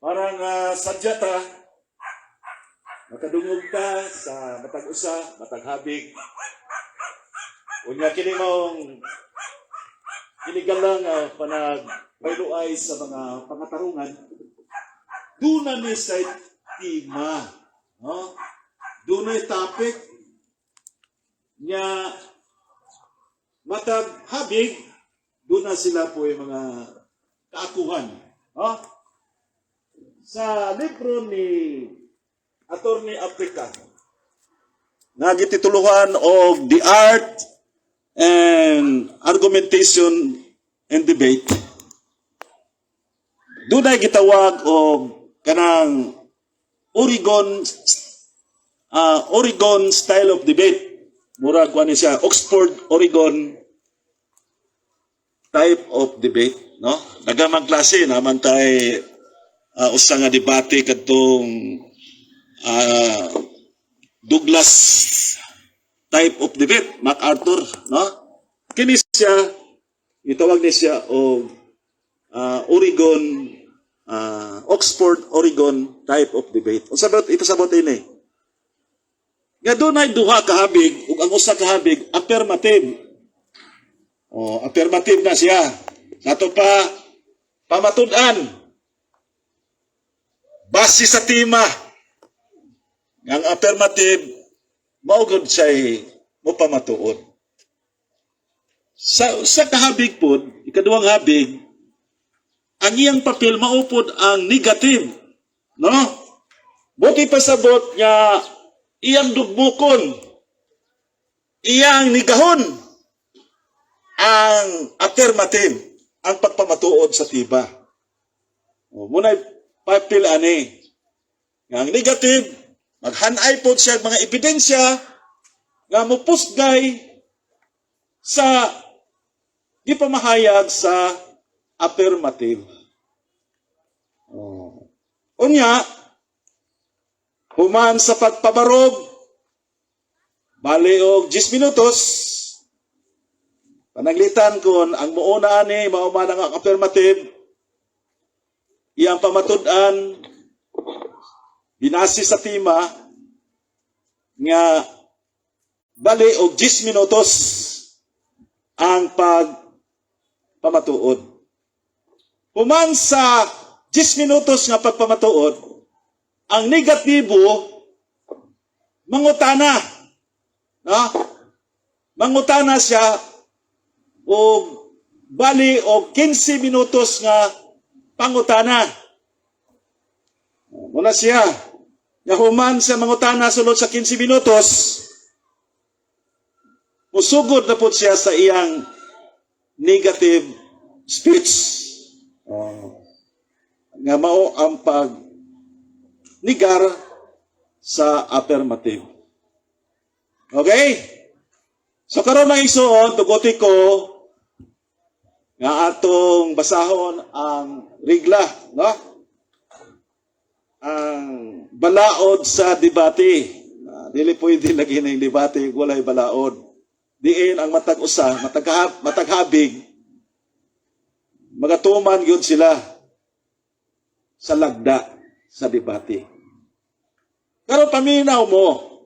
Parang sadya ta, makadungog ta sa matag usa, matag habig. Unya kini mong inigalang panag payluay sa mga pangatarungan. Duna ni sa tima, no? Dunay topic nya matag habig, duna sila po yung mga kaakuhan, no? Sa libro ni Attorney Africa, nagitituluhan og The Art and Argumentation and Debate, dunay gitawag og kanang Oregon style of debate. Murag kuan siya Oxford Oregon type of debate, no? Nagamang klase naman tay usa nga debate kadtong Douglas type of debate, MacArthur, no? Kini siya itawag ni siya og Oxford Oregon type of debate. Unsa ba ito sabot ini? Nga dunay duha ka habig ug ang usa ka habig affirmative. Affirmative na siya. Nato pa pamatud-an base sa tema. Ang affirmative maugod siya mo pamatuod. Sa kahabig pod, ikaduhang habig, ang iyang papel maupod ang negative, no? Buti pasabot nga iyang dugbukon, iyang nigahon ang affirmative, ang pagpamatuod sa tiba. Muna'y papel ani. Ang negative, maghanay po siya mga ebidensya nga mupusgay sa gipamahayag sa affirmative. Unya, human sa pagpabarog, bali og 10 minutos, panaglitan kon ang muuna ani mauman ang affirmative, iyang pamatud-an binasi sa tema nga bali og 10 minutos ang pagpamatuod. Human sa 10 minutos nga pagpamatuod, ang negatibo mangutana, no? Mangutana siya og bali og 15 minutos nga pangutana. Muna siya, yahuman sa mangutana sulod sa 15 minutos, musugod na po siya sa iyang negative speech. Nga mao ang pag-nigar sa affirmative. Okay? So karon na isuon, tuguti ko nga atong basahon ang regla, no? Ang balaod sa debate. Dili pwede lagi na yung debate walay balaod. Diin ang matag-usa, mataghabig, magatuman yun sila sa lagda sa debate. Pero paminaw mo,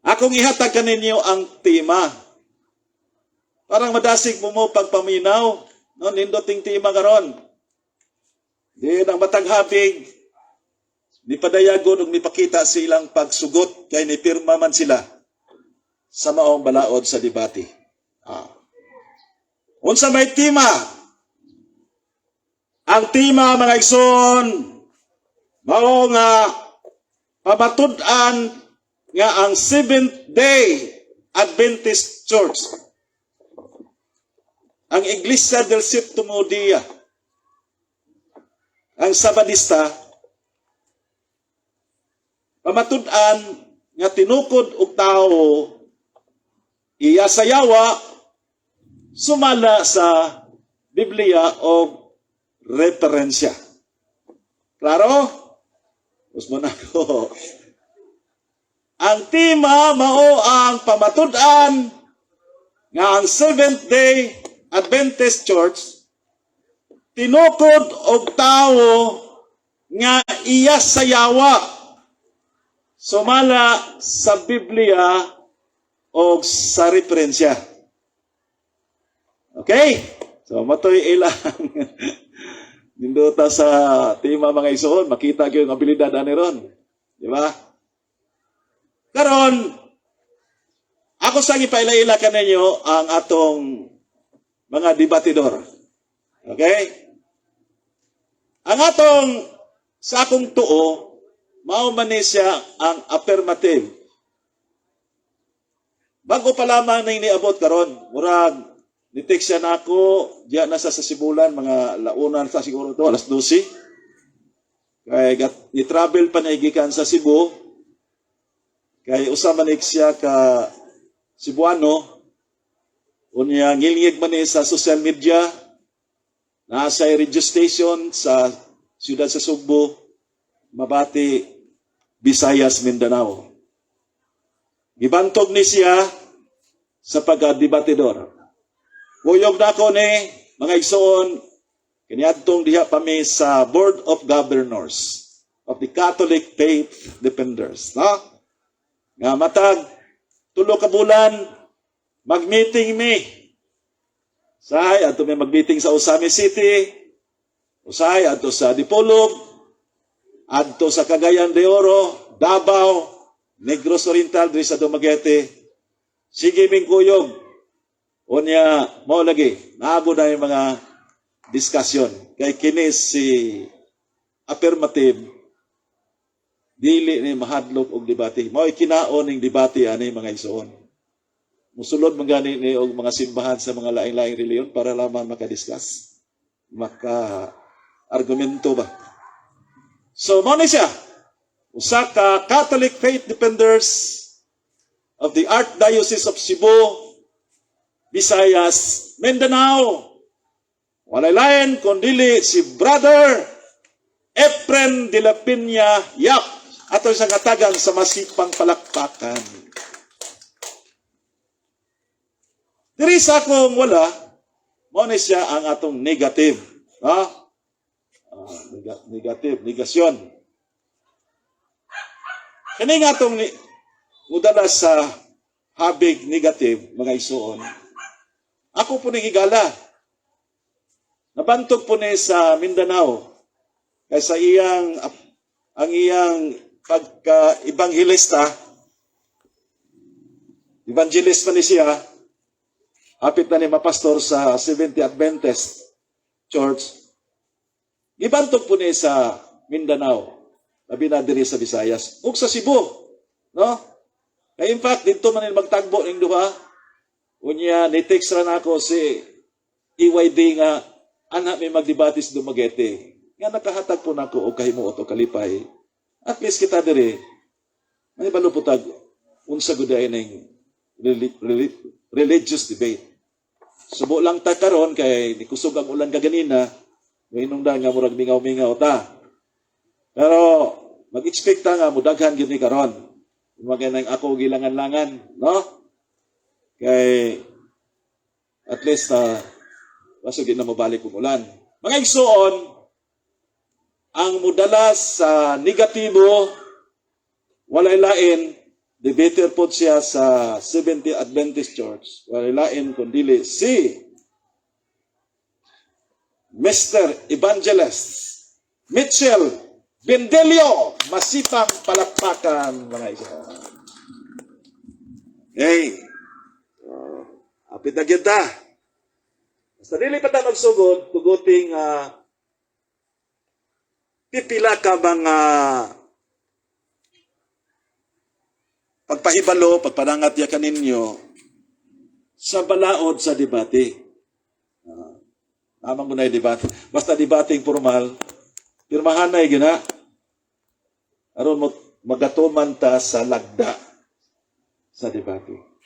akong ihatag kaninyo ang tema. Parang madasig mo pagpaminaw, no? Nindoting tema karon. Diin ang mataghabig, nipadayagon ug nipakita silang pagsugot kay nipirma man sila sa maong balaod sa debate. Unsa may tema? Ang tema, mga igsoon, mao nga pamatud-an nga ang Seventh-day Adventist Church, ang Iglesia del Séptimo Día, ang Sabadista, pamatud-an nga tinukod og tao iya sayawa sumala sa Biblia o referensya. Klaro? Usman ako. Ang tema mao ang pamatud-an nga ang Seventh-day Adventist Church tinukod og tawo nga iya sayawa sumala sa Biblia o sa referensya. Okay? So, matoy ilang nindota sa tema mga isuon, makita ko yung abilidad ani ron. Di ba? Karon, ako sa ipaila-ila kaninyo ang atong mga debatidor. Okay? Ang atong sa akong tuo, mao man ni siya ang affirmative. Bago pa lamang na iniabot karon, murag ni-text siya na ako, diya na sa Sibulan, mga launan sa siguro to, alas 12. Kaya ni-travel pa na igikan sa Cebu. Kaya usama na siya ka Cebuano. Unya ngilingig man sa social media. Nasa radio station sa siyudad sa Sugbo, Mabati, Visayas, Mindanao. Gibantog ni siya sa pagka-debatidor. Kuyog na ko ni mga igsoon, kaniadtong diha pami sa Board of Governors of the Catholic Faith Defenders. No? Nga matag, 3 ka bulan, mag-meeting mi. Usahay, ato may mag-meeting sa Usami City, usahay, ato sa Dipolog, ato sa Cagayan de Oro, Davao, Negros Oriental, diri sa Dumaguete. Sige ming kuyog. Unya, mo lagi, naabo na yung mga diskusyon. Kay kini si affirmative, dili ni mahadlok og debate. Mao ikinaon ning debate ani mga igsoon. Musulod man gani ni og mga simbahan sa mga lain-laing reliyon para lamang makadiscuss, maka-argumento ba. So, mo ni siya, usa ka Catholic Faith Defenders of the Archdiocese of Cebu, Visayas, Mindanao. Walay lain kundili si Brother Efren de la Piña Yap, ato sa katagan sa masipang palakpakan. Diri sa akong wala, mo ni siya ang atong negative. Ha? Negative, negasyon. Kani nga atong mudala sa habig negative, mga isuon. Ako po higala. Nabantog po ni sa Mindanao. Kaysa ang iyang pagka-evangelista, evangelist pa ni siya, hapit na ni mapastor sa Seventh Adventist Church. Ibantog po ni sa Mindanao, labi na diri sa Visayas, ug sa Cebu. No? Kaya in fact, dito man magtagbo ng duha. Unya, ni-text rin ako si EYD nga, anak may magdebate sa Dumaguete. Nga nakahatag po nako o kahimuot o kalipay. At least kita diri, may baluputag, unsa guday ng religious debate. Subo lang ta karon kay nikusog ang ulan kaganina, may inungdan nga murag mingaw-mingaw ta. Pero mag-expect ta nga mudaghan gyud ni karon. Maganang ako gilangan-langan, no? Kay at least pasugid na mabalik kung ulan. Mga igsoon, ang mudala sa negatibo, walay lain, debater po siya sa Seventh Adventist Church. Walay lain kundili si Mr. Evangelist Mitchell Bendelio. Masipang palakpakan, mga igsoon. Okay. Apit na kita. Basta dili pa tayo magsugod, tuguting pipila ka mga pagpahibalo, pagpadangat ya kaninyo sa balaod sa debate. Namang muna yung debate. Basta debating formal, pirmahan na yung gina. Aron magatuman ta sa lagda sa debate.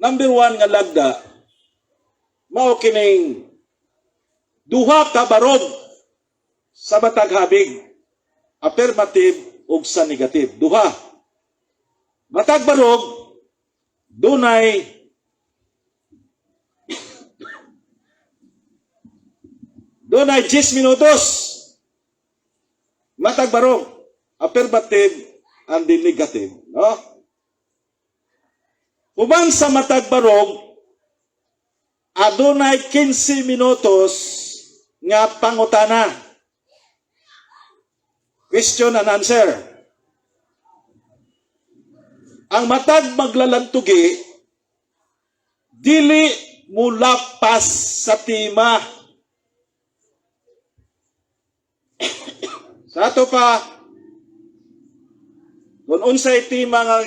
Number 1 nga lagda, mao kining duha ka barog sa matag habig, affirmative ug sa negative. Duha. Matag barog, dunay Doon ay 10 minutos. Matag barong. Affirmative and the negative. No? Human sa matag barong, adunay 15 minutos nga pangutana. Question and answer. Ang matag maglalantugi, dili mulapas sa tema. Sa ato pa, kung unsay tema nga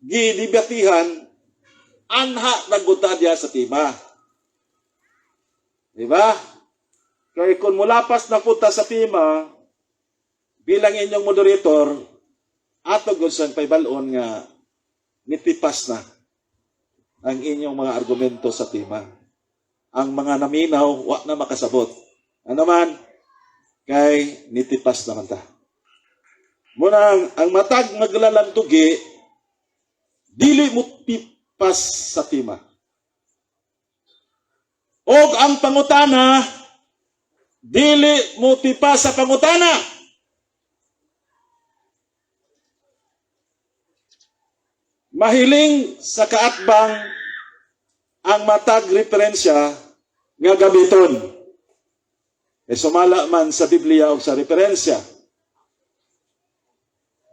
gidibatihan, anha nagbuta diya sa tema. Diba? Kaya kung mulapas na punta sa tema, bilang inyong moderator, ato gusto paibalon nga nitipas na ang inyong mga argumento sa tema. Ang mga naminaw, wa na makasabot. Ano man, kay nitipas naman ta. Muna, ang matag maglalantugi, dili mo tipas sa tema. O ang pangutana, dili mo tipas sa pangutana. Mahiling sa kaatbang ang matag referensya nga gamiton. E sumala man sa Biblia o sa referensya.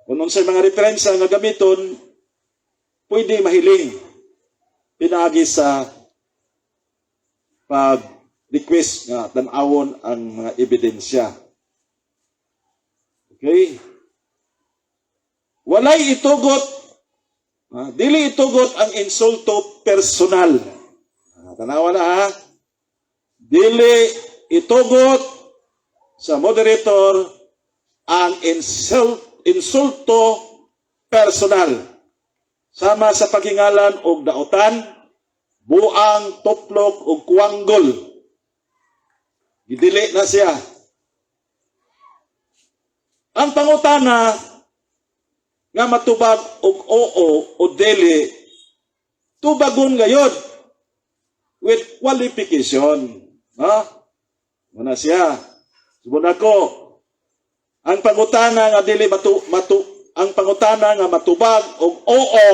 Kung unsay mga referensya nga gamiton, pwede mahiling. Pinaagi sa pag-request nga tanawon ang mga ebidensya. Okay? Walay itugot, dili itugot ang insulto personal. Tanawa na ha. Dili itugot sa moderator ang insulto personal. Sama sa paghingalan og daotan, buang, tuplok, o kuwanggol. Gidili na siya. Ang pangutana nga matubag og oo o dili, tubagon gayod with qualification. Muna siya. Subod ako, ang pangutana nga dili ang pangutana nga matubag og oo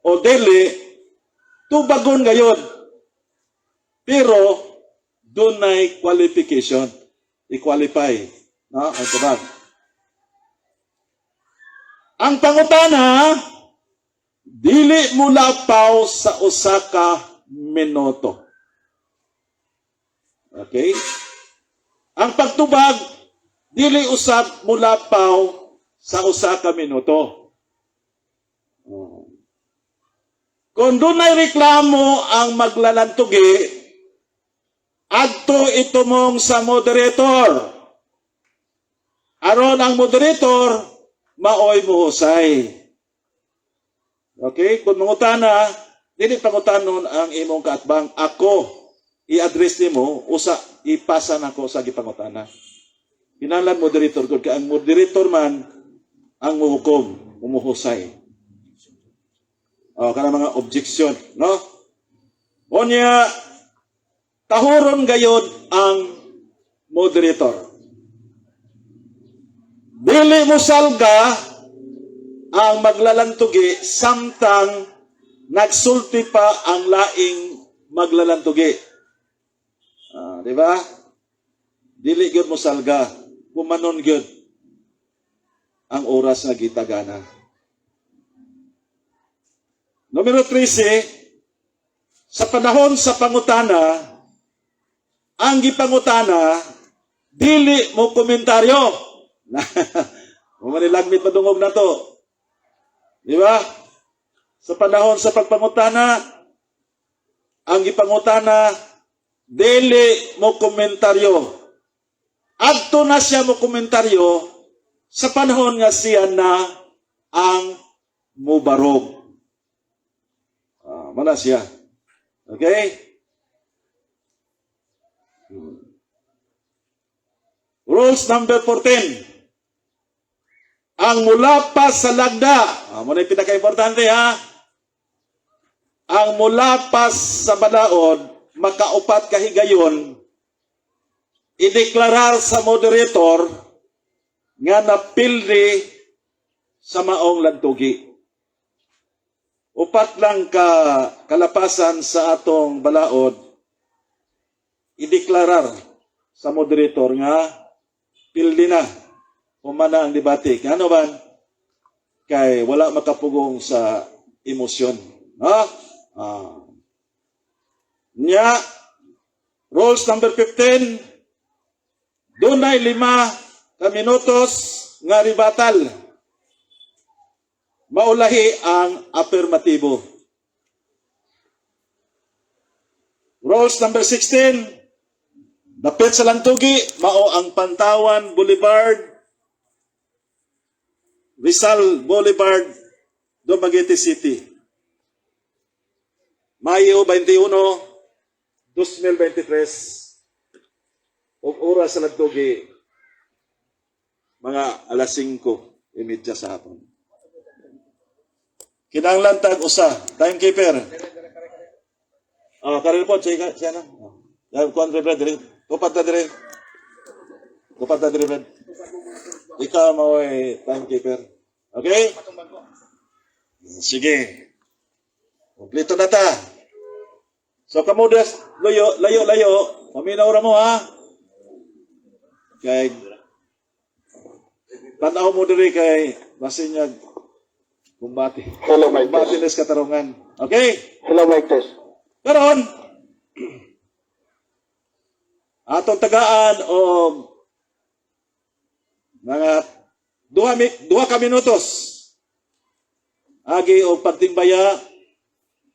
o dili, tubagon gayon. Pero, dunay qualification. I-qualify. No? Ang tubag. Ang pangutana, dili mulapaw sa usaka minuto. Okay? Ang pagtubag, dili usab mulapaw sa usaka minuto. Kung dunay reklamo ang maglalantugi, adto itumong sa moderator. Aron ang moderator, maoy muhusay. Okay? Kung mangutana, dili pangutanon ang imong kaatbang. Ako, i-address nimo, ipasa na ko sa gipangutana. Hinalan moderator, kung ang moderator man, ang muhukom, umuhusay. Kana mga objection, no? Onya, tahuron gayod ang moderator. Dili mo salga ang maglalantugi samtang nagsulti pa ang laing maglalantugi. Di ba? Dili gyud mo salga, kumanon gyud ang oras nga gitagana. Numero 13, sa panahon sa pangutana, ang gipangutana, dili mo komentaryo. Manilagmit padungog na to. Di ba? Sa panahon sa pagpangutana, ang gipangutana, dili mo komentaryo. Adto na siya mo komentaryo sa panahon nga siya na ang mubarog. Mana siya. Okay? Rules number 14. Ang mulapas sa lagda. Muna yung pinaka-importante ha. Ang mulapas sa balaod, makaupat kahigayon, ideklarar sa moderator nga napildi sa maong lantugi. Upat lang ka kalapasan sa atong balaod, ideklarar sa moderator nga pildi na humana ang debate. Ano ba? Kay wala makapugong sa emosyon. Ha? Nya, rules number 15, dunay 5 ka minutos nga ribatal. Maulahi ang afirmatibo. Rules number 16, dapit sa lantugi, mao ang Pantawan Boulevard, Rizal Boulevard, Dumaguete City. Mayo 21, 2023, ug oras sa lantugi, mga alas 5:30 sa hapon. Kinahanglan tag usa, timekeeper. Karir po, siya na. Kuan Brad, tupat na dire. Brad. Ikaw mo ay timekeeper. Okay? Sige. Kompleto na ta. So kamudas, layo. Paminaw ra mo ha. Kay tanaw mo diri kay basinyag kumbati. Hello, Mike Kumbati Tess. nes katarungan. Okay? Hello, Mike Tess. Karon atong tagaan o mga duha ka minutos agi o pagtimbaya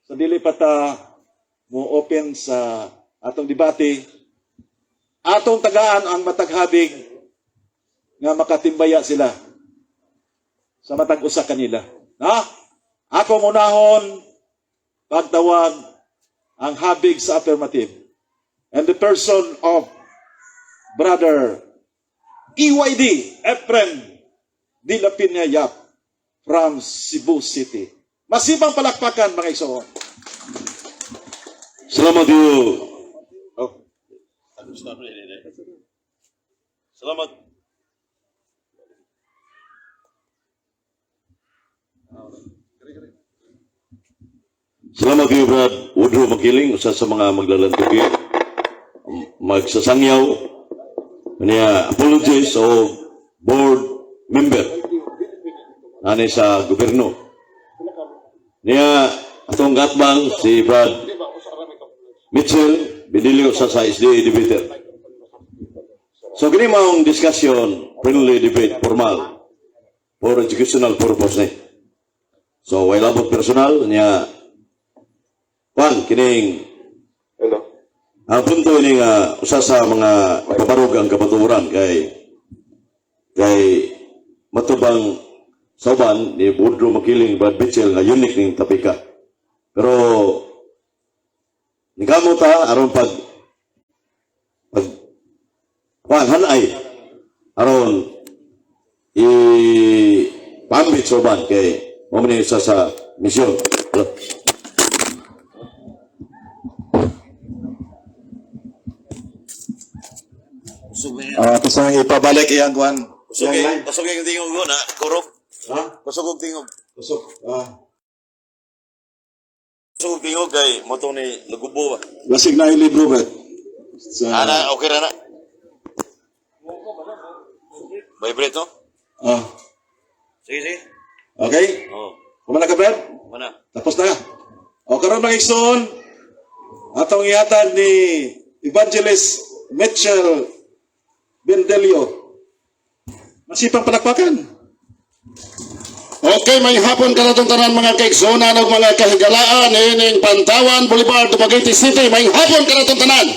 sa dili pa ta mo open sa atong debate. Atong tagaan ang mataghabig nga makatimbaya sila sa matag usa kanila. Ako munahon pagtawag ang habig sa affirmative. And the person of Brother EYD Efren de la Piña Yap from Cebu City. Masibang palakpakan mga igsoon. Salamat you. Salamat. Salamat kayo, Brad Woodrow Makiling, usa sa mga maglalantugi, magsasangyaw, niya apologies o board member ani sa gobyerno. Niya atong gatbang si Brad Mitchell, binilyo sa SDA debater. So, gini maong discussion, friendly debate, formal, for educational purpose ni. So, wala labot personal, niya Juan, kining Hello. ang punto ini nga usa sa mga paparog ang kapaturan kay matubang sauban ni Woodrow Makiling Brad Mitchell nga unique ning tapika. Pero nigamo ta aron pag Juan hanay aron i pambit sauban kay mo ni usa sa misyon. Pasang ipabalik iyang kuan. Pasok yung tingog mo na, kurog. Ha? Pasok yung tingog. Pasok. Pasok yung tingog kay moto ni Lagubo ba? Lasig na yung libro ba? Okay na na. Vibrate, no? Sige. Okay? Oo. Kumana ka, Brad? Mana? Tapos na. O karon mga igsoon, atong ihatag ni Evangelist Mitchell Bendelio. Masipang palakpakan. Okay, may hapon ka na itong tanan mga kaiksona ng mga kahigalaan ining Pantawan Boulevard, Dumaguete City. May hapon ka na itong tanan.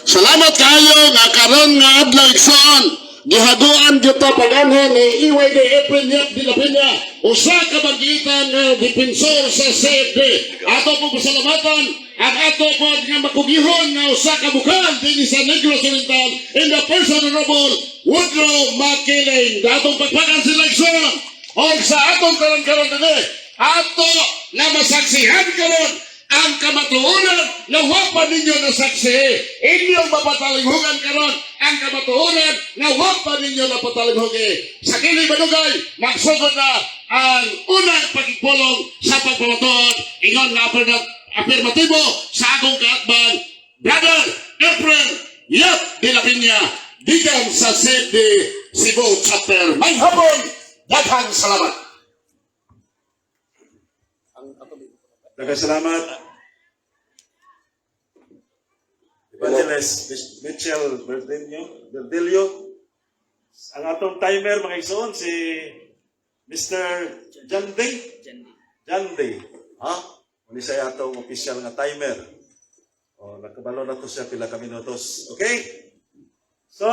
Salamat kayo nga karon nga adlaw igsoon. Gihaduan gyud ta paganhen ni EYD Efren de la Piña, usa ka magitan nga dipensor sa CFD. Ato po pasalamatan ang ato po nga makugihon nga usa ka bukal dinhi sa Negros Oriental in the person honorable Woodrow Makiling. Atong pagpakan sila igsoon. O sa atong karon-karon dinhi, ato na masaksihan karon ang kamatuonan na wapa ninyo na saksi. Inyong mapatalinghugan karon ang ang kamatuoran nga wa pa ninyo napatalaghogi. Sa kini badugay, magsugod na ang unang pagpulong sa pagpamatuod ingon nga afirmatibo sa akong kaatban, Brother Efren Yap de la Piña, gikan sa City Cebu Chapter. May hapon, daghang salamat. Daghang salamat. Evangelist Mitchell Berdelio. Ang atong timer, mga igsoon, si Mr. Jandy. Ha? Muli siya atong official nga timer. O, nakabalo na to siya pila ka minutos. Okay? So,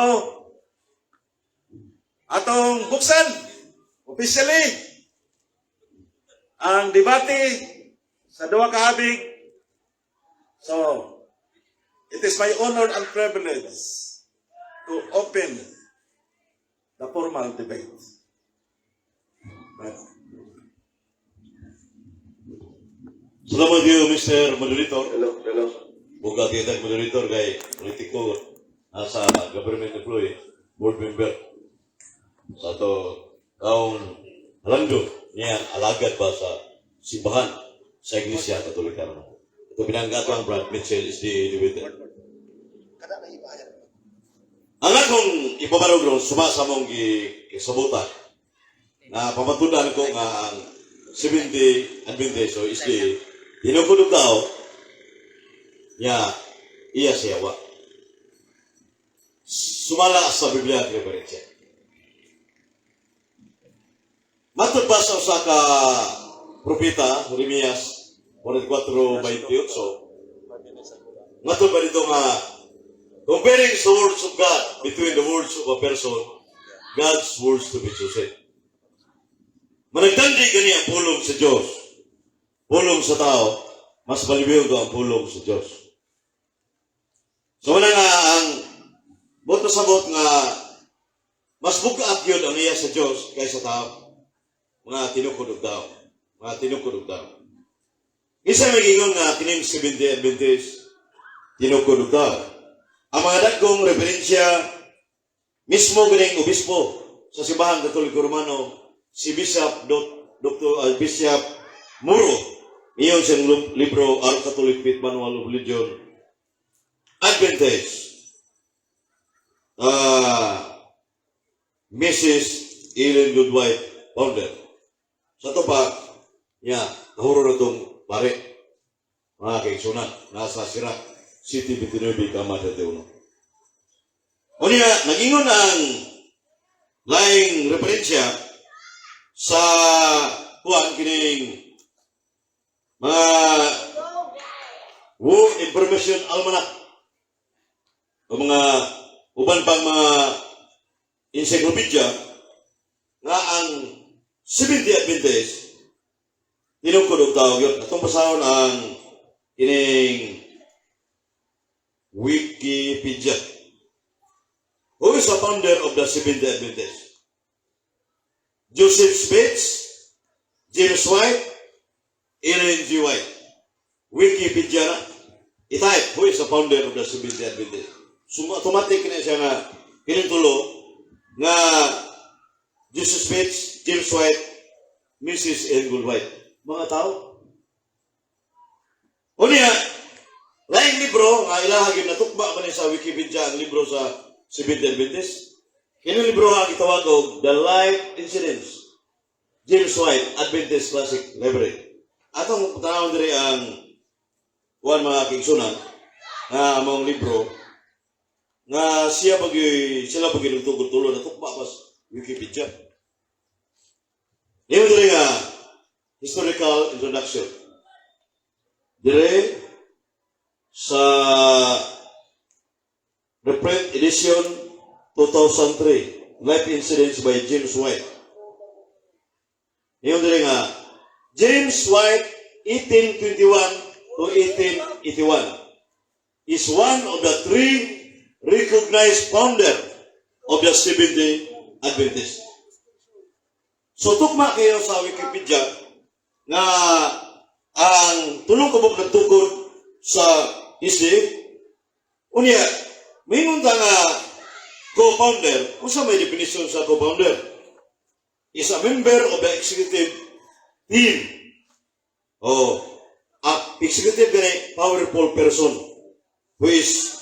atong buksan, officially, ang debate sa duwa ka habig. So, it is my honor and privilege to open the formal debate. Salamat kayo, Mr. Moderator. Hello. Buka kita moderator kay politiko nasa government employee, board member. Sa to kaong halando niya alagad ba sa simbahan sa Iglesia Katolika. Ito pinanggat ang Brad Mitchell is the debater. Ang akong ipabarog ron, sumasamong kisabutan na pamatudan ko nga ang 70 Adventist so is the tinukudog daw niya iya siyawa. Sumala sa Biblia at referensya. Matod ba sa usa ka propeta, Jeremias 44:28, matod ba dito nga comparing the words of God between the words of a person, God's words to be chosen. Managtandi gani ang pulong sa Diyos. Pulong sa tao, mas balibiyo ang pulong sa Diyos. So wala nga ang boto sa bot nga mas bukaat yun ang iya sa Diyos kaysa tao. Mga tinukod daw. Isa magiging nga kining 70 Adventist tinukod daw. Ang mga dagkong referensya mismo ganing obispo sa Simbahan Katoliko Romano, si Bishop Bishop Muro, iyon siyang libro Our Catholic Faith Manual of Religion, Adventist, Mrs. Ellen Goodwife, founder. Sa ito pa, nahuro na itong pare, mga kaigsunan, nasa Sira, City 29, Kama 31. O niya, nagingon ang laing referensya sa kuwan kining mga World Information Almanac o mga uban pang mga encyclopedia nga ang 70 Adventist tinukod og tawag yun. Atong basahon ang kining Wikipedia. Who is the founder of the 70 Adventist? Joseph Smith, James White, Ellen G. White. Wikipedia na. I-type, who is the founder of the 70 Adventist? Automatic na siya nga kinintulo nga Joseph Smith, James White, Mrs. Ellen White. Mga tao. O niya, laing libro nga ilahagin na tukba man sa Wikipedia ang libro sa 70 Adventist. Kini libro nga gitawag og The Life Incidents, James White, Adventist Classic Library. Atong tanawon diri ang kuan mga kigsunan nga among libro nga sila pagi nagtugod-tulo na tukba pas Wikipedia. Niyo diri nga historical introduction. Dire sa reprint edition 2003, Life Incidents by James White. Ngayon din nga, James White, 1821 to 1881, is one of the three recognized founder of the 70 Adventist. So, tukma kayo sa Wikipedia nga ang tulong kabog nagtukod sa history, unya, mingon ta nga co-founder, kung sa may definition sa co-founder, is a member of the executive team. O, executive gani, powerful person who is,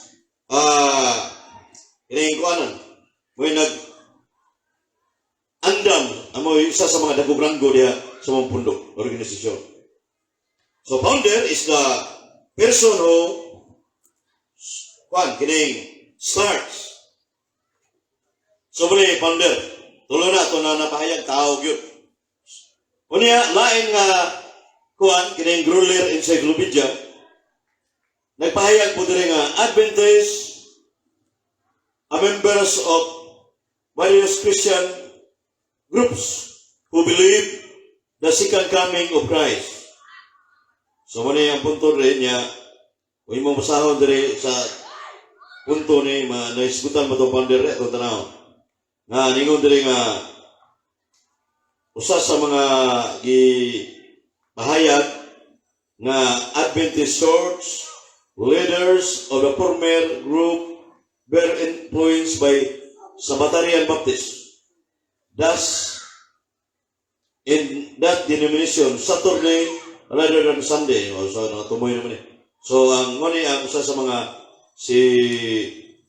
inayin ko anan, may andam, amo isa sa mga dagog-ranggo diya sa mga pundok, organisasyon. So, founder is the person who, kining, starts. So, muli, founder, tulo na, ito na napahayag, tao, yun. Unya, lain nga, kining Gruller Encyclopedia, nagpahayag po din nga, Adventist, members of various Christian groups who believe the second coming of Christ. So, muna yung punto rin niya, kung yung masahon rin sa punto ni, naisgutan mo itong founder rin, itong tanaw. Nga, ningon rin nga, usa sa mga gipahayag nga Adventist Church leaders of the former group were influenced by Sabbatarian Baptists. Thus, in that denomination, Saturday rather than Sunday. So, tumoy naman eh. So, ang isa sa mga si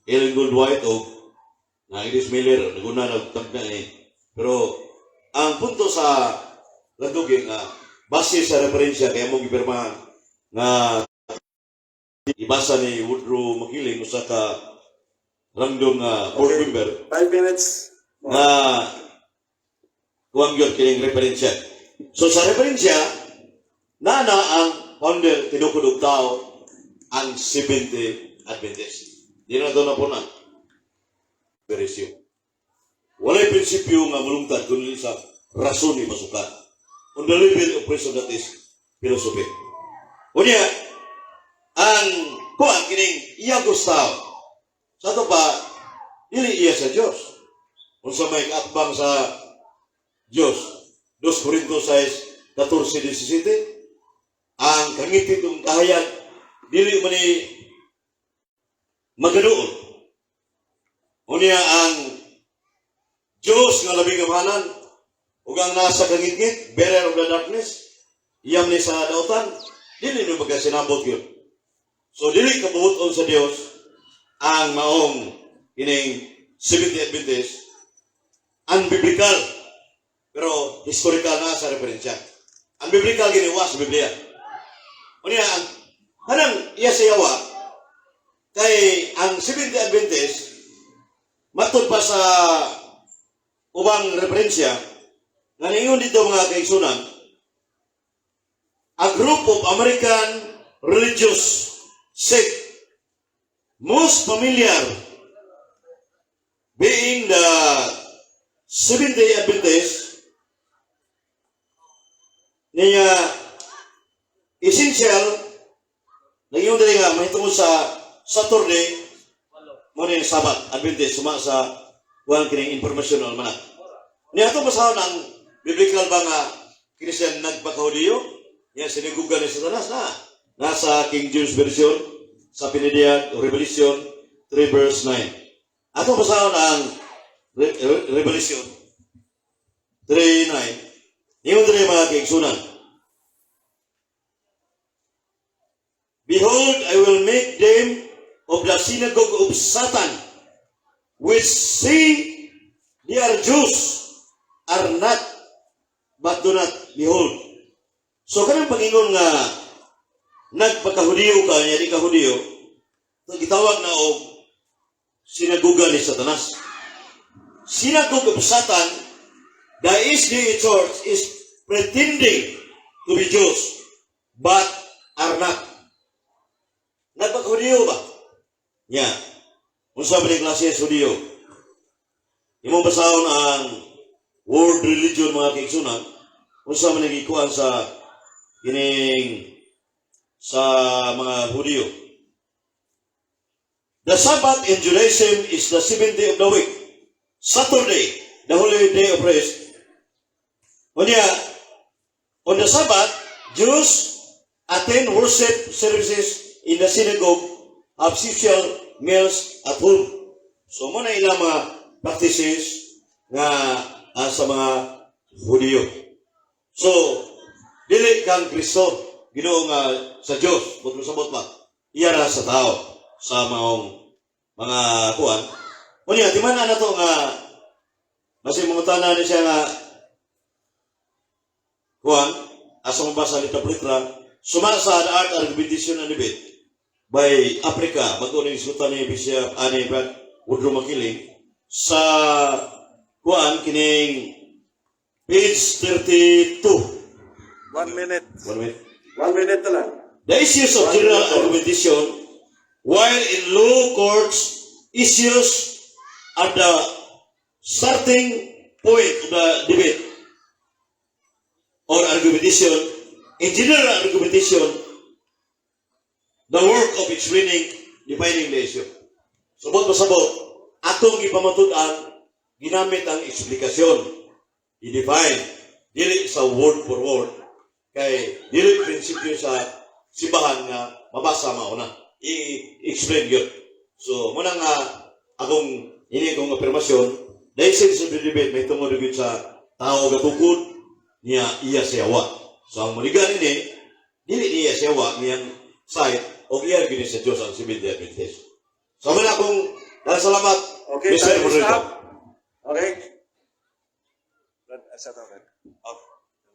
Ellen Goldwhite o na Iris Miller, naguna nagtagna eh. Pero, ang punto sa ladugin na base sa referensya kaya mong ipirmahan na ibasa ni Woodrow Makiling usa ka random board member 5 minutes. na kuwang yun kining referensya. So sa referensya, na ang founder tinukudog tao ang 70 Adventist. Di na doon na po na. Perisyo. Walay prinsipyo nga mulungtad kundi sa rason ni masukan. On the level of reason that is philosophy. Unya, ang kuwang kining iya gustaw. Sa ito pa, dili iya sa Diyos. Kung sa may kaatbang sa Diyos, 2 Corintios 6:14-17, ang kangiti kong kahayag, dili man ni magadoon. Unya ang Diyos nga labing kamahalan, ug ang nasa kangitngit, bearer of the darkness, iyam ni sa dautan, dili nyo magkasinabot yun. So, dili kabuhuton sa Diyos ang maong ining 70 Adventist, unbiblical, pero historical na sa referensya. Unbiblical giniwa sa Biblia. Unya, hanang iya sa yawa, kay ang 70 Adventist, matod pa sa ubang referensya, nga ningon dito mga kaigsunan, a group of American religious sect most familiar being the 70 Adventist niya essential ningon dili nga mahitungod sa Saturday mo ni Sabat Adventist suma sa wala kining informational man. Niya ito pasahon ang biblical ba nga Christian nagpakahudiyo? Yan sinigugan ni Satanas na. Nasa King James Version, sa Pinediad, Revelation 3 verse 9. Ato pasahon ang Revelation 3:9. Yung dili mga kaigsunan. Behold, I will make them of the synagogue of Satan, which say they are Jews, are not, but do not behold. So, kanang pangingon nga, nagpakahudiyo ka, niya di kahudiyo, gitawag na o sinaguga ni Satanas. Synagogue of Satan, the SDA Church is pretending to be Jews, but are not. Nagpakahudiyo ba? Nya, unsa ba ni klase sa hudiyo? Imong basahon ang world religion mga kaigsunan, unsa man nagikuan sa kining sa mga Hudyo. The Sabbath in Judaism is the 7th day of the week. Saturday, the holy day of rest. On the Sabbath, Jews attend worship services in the synagogue, have social meals at home. So mo na ilang mga practices nga sa mga Hudiyo. So dili kang Kristo, Ginoo nga sa Dios, butro sabot ba? Iya ra sa tao sa maong mga kuan. Unya di man na to nga basi mangutana ni siya nga kuan asa mabasa ni Tablitra sumala sa art argumentation and debate by Africa bago ni isutan ni Bishop ani Brad Woodrow Makiling sa kuan kining page 32. 1 minute. 1 minute. 1 minute na lang. The issues of general argumentation, while in law courts, issues at the starting point of the debate or argumentation, in general argumentation, the work of explaining, defining the issue. Sabot pasabot, atong ipamatud-an, ginamit ang eksplikasyon, i-define, dili sa word for word, kay dili prinsipyo sa simbahan nga mabasa mauna i-explain yun. So muna nga akong ini kong afirmasyon dahil sa debate may tungod sa tao gatukod niya iya siyawa. So ang muligan ini dili niya siyawa niyang side o iya gini sa Diyos ang Seventh-day Adventist. So muna akong salamat. Okay, Mr. time to Moderator. stop. Okay. Set up. Off.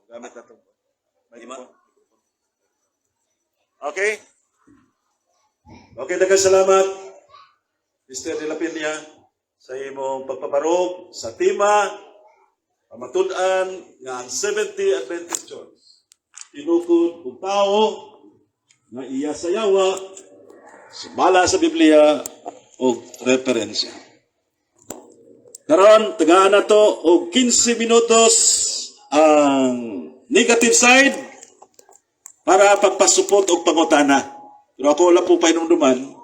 Gamit na ito. Okay. Okay, daghang salamat, Mr. De La Peña, sa imong pagpaparog sa tema, pamatud-an nga ang 70 Adventist Church. Tinukod og tao nga iya sayawa, bala sa Biblia o referensya. Karon tagaan na to og 15 minutos ang negative side para pagpasupot og pangutana. Pero ako wala po painumduman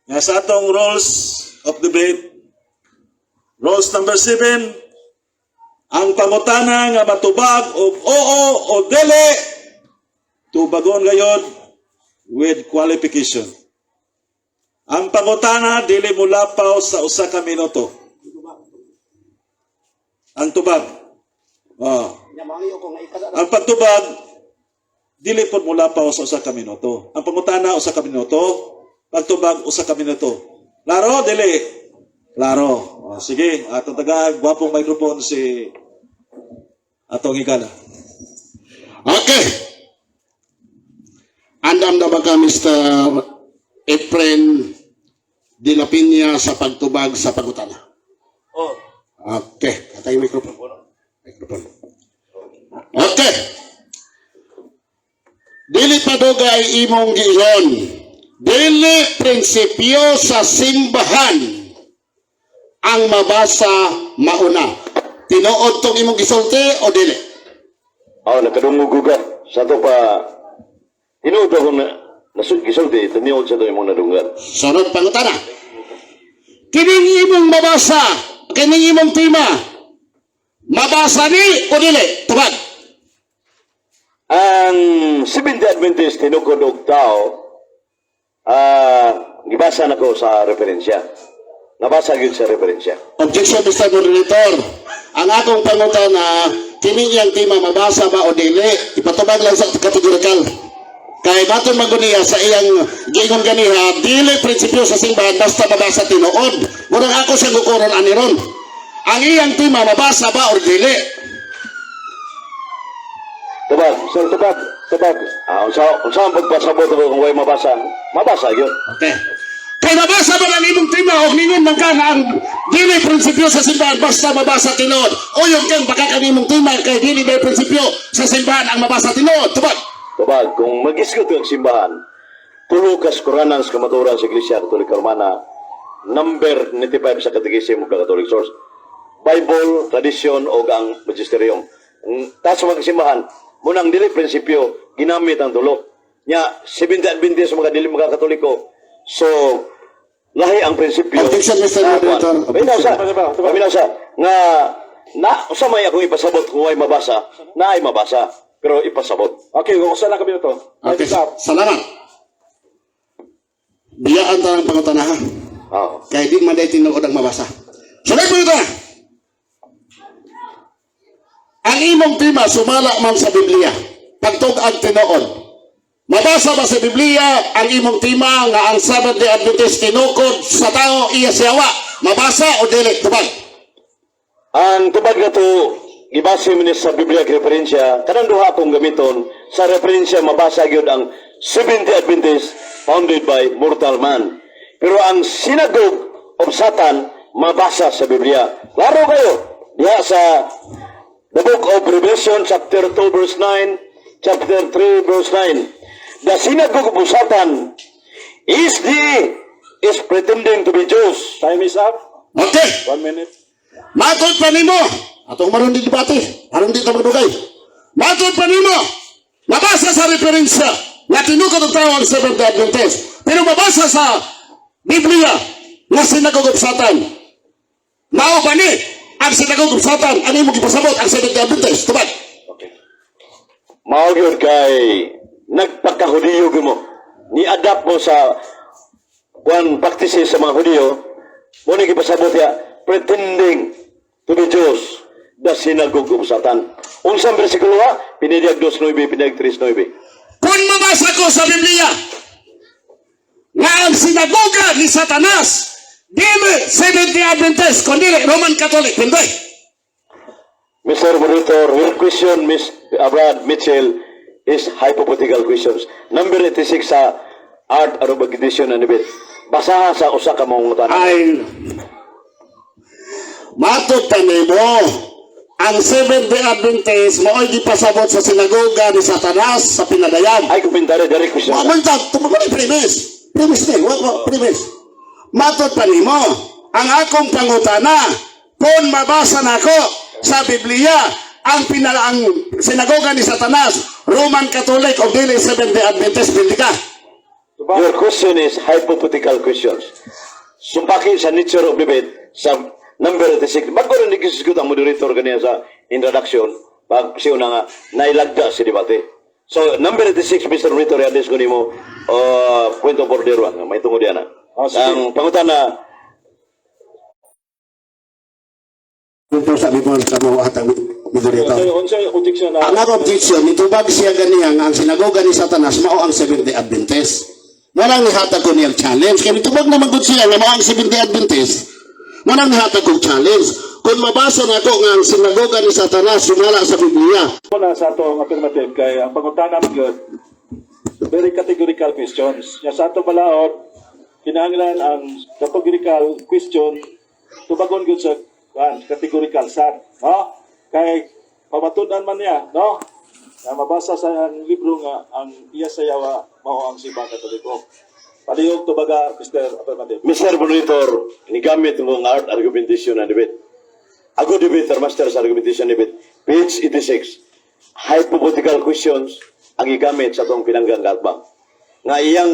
nga sa atong rules of debate, rules number 7, ang pangutana nga matubag og oo o dili, tubagon gayod with qualification. Ang pangutana dili mulapaw sa usa ka minuto. Ang tubag. Ang pagtubag, dili po mula pa sa usa ka minuto. Ang pangutana, usa ka minuto. Pagtubag, usa ka minuto. Klaro, dili? Klaro. Sige, atong taga, gwapong microphone si atong higala. Okay. Andam na ba ka, Mr. Efren De La Peña sa pagtubag sa pagutana? Oh. Okay. Katay yung microphone. Okay. Dili padugay imong giingon. Dili prinsipyo sa simbahan ang mabasa mauna. Tinuod tong imong gisulti o dili? Nakadungog gugat. Sa ito pa, tinuod ako na gisulti, tiniod sa ito imong nadunggan. Sunod pangutana. Kining imong mabasa, kining imong tema, mabasa ni o dili? Tubag. Ang Seventh-day Adventist tinukod og tao, gibasa na ko sa referensya. Nabasa yun sa referensya. Objection, Mr. Moderator. Ang akong pangutana, kining iyang tema mabasa ba o dili? Ipatubag lang sa categorical. Kay baton maguniya sa iyang giingon ganiha, dili prinsipyo sa simbahan basta mabasa tinuod. Murang ako sa gukuron aniron. Ang iyang tema mabasa ba o dili? Tubag, sir, tubag. Unsa ang pagpasabot ko kung way mabasa? Mabasa yun. Okay. Kay nabasa ba ng imong tema o ningon man ka na ang dili prinsipyo sa simbahan basta mabasa tinuod? O yung kang baka kanimong tema kay dili ba prinsipyo sa simbahan ang mabasa tinuod? Tubag. Tubag, kung mag-isgot ang simbahan, tulo kas Quranan sa kamaturan sa Iglesia Katolika Romana, number 95 sa Katekismo of the Catholic Source, Bible, tradisyon o ang magisterium. Taas mga simbahan, munang dili prinsipyo, ginamit ang tulo. Nya, 70 Adventist mga dili mga Katoliko. So, lahi ang prinsipyo. Objection, Mr. Moderator. Paminaw sa, nga, usa may akong ipasabot kung ay mabasa, na ay mabasa, pero ipasabot. Okay, usa lang kami ito. Okay, salamat. Biyaan ta ng pangutana ha. Oh. Kaya di man day tinuod ang mabasa. Sunod mo ito. Ang imong tima sumala man sa Biblia. Pagtug-ang tinuod. Mabasa ba sa Biblia ang imong tima nga ang Seventh-day Adventist tinukod sa tao iya siyawa? Mabasa o dili? Tubag. Ang tubag na to, gibase mo ni sa Biblia referensya, kanang duha akong gamiton, sa referensya mabasa gyud ang Seventh-day Adventist founded by mortal man. Pero ang Synagogue of Satan, mabasa sa Biblia. Laro kayo, diha sa the book of Revelation, chapter 2, verse 9, chapter 3, verse 9. The Synagogue of Satan is pretending to be Jews. Time is up. Okay. 1 minute. Matod pa nimo. Atong maron di debate. Aron di ta magdugay. Matod pa nimo. Mabasa sa referensya nga tinukod ang tao ang Seventh-day Adventist. Pero mabasa sa Biblia nga Synagogue of Satan. Mao ba ni ang Synagogue of Satan ang imong gipasabot ang Seventh-day Adventist? Tubag. Okay. Mao gyud kay nagpakahudiyo mo. Ni-adapt mo sa practices sa mga Hudiyo. Mo ni gipasabot ya pretending to be Jews, the Synagogue of Satan. Unsang bersikulo ha? Pinidiyag 2:9, pinidiyag 3:9. Kung mabasa ko sa Biblia nga ang sinagoga ni Satanas dili Seventh-day Adventist kundi Roman Catholic, hindi. Mr. Moderator, your question, Ms. Brad Mitchell, is hypothetical questions. Number 86 sa Art Arubag Edition and Debate. Basahan sa usa ka mong tanong. Ay, matod pa nimo ang Seventh-day Adventist mao'y gipasabot sa sinagoga ni Satanas sa pinadayan. Ay, komentary, direct question. Mamantag, tumagod yung premise. Premise din, premise. Matod pa nimo ang akong pangutana kung mabasa nako sa Biblia ang sinagoga ni Satanas, Roman Catholic o dili Seventh-day Adventist, hindi ka. Your question is hypothetical questions. Sumpaki sa nature of debate sa number 86. Bago rin nagkisisgot ang moderator ganyan sa introduction, pag siya nga nailagda si debate. So, number 86, Mr. Moderator, yadis ko ni mo, point of order, may tungod yan. Ang pangutan na, Ito sabi ko sa mga hatang moderator. unsay objection na? Ang ako objection, nitubag siya ganiyang ang sinagoga ni Satanas mao ang Seventh-day Adventist. Walang nihatag ko niyang challenge. Kaya nitubag naman ko siya na mao ang Seventh-day Adventist. Walang nihatag kong challenge. Kung mabasa na ko nga ang sinagoga ni Satanas sumala sa Biblia. Muna sa itong affirmative kay ang pangutana ng good, very categorical questions. Ya sa itong balaod, kinahanglan ang categorical question tubagon good sa categorical sad. No? Kay pamatudan man niya, no? Na mabasa sa libro nga ang iya sayawa mao ang Simbang Katoliko. Palihog tubaga, Mr. Affirmative. Mr. Moderator, inigamit mo ang art argumentation na debate. Ako debater, master sa argumentation debate. Page 86. Hypothetical questions ang igamit sa itong pinanggang katbang. Nga iyang,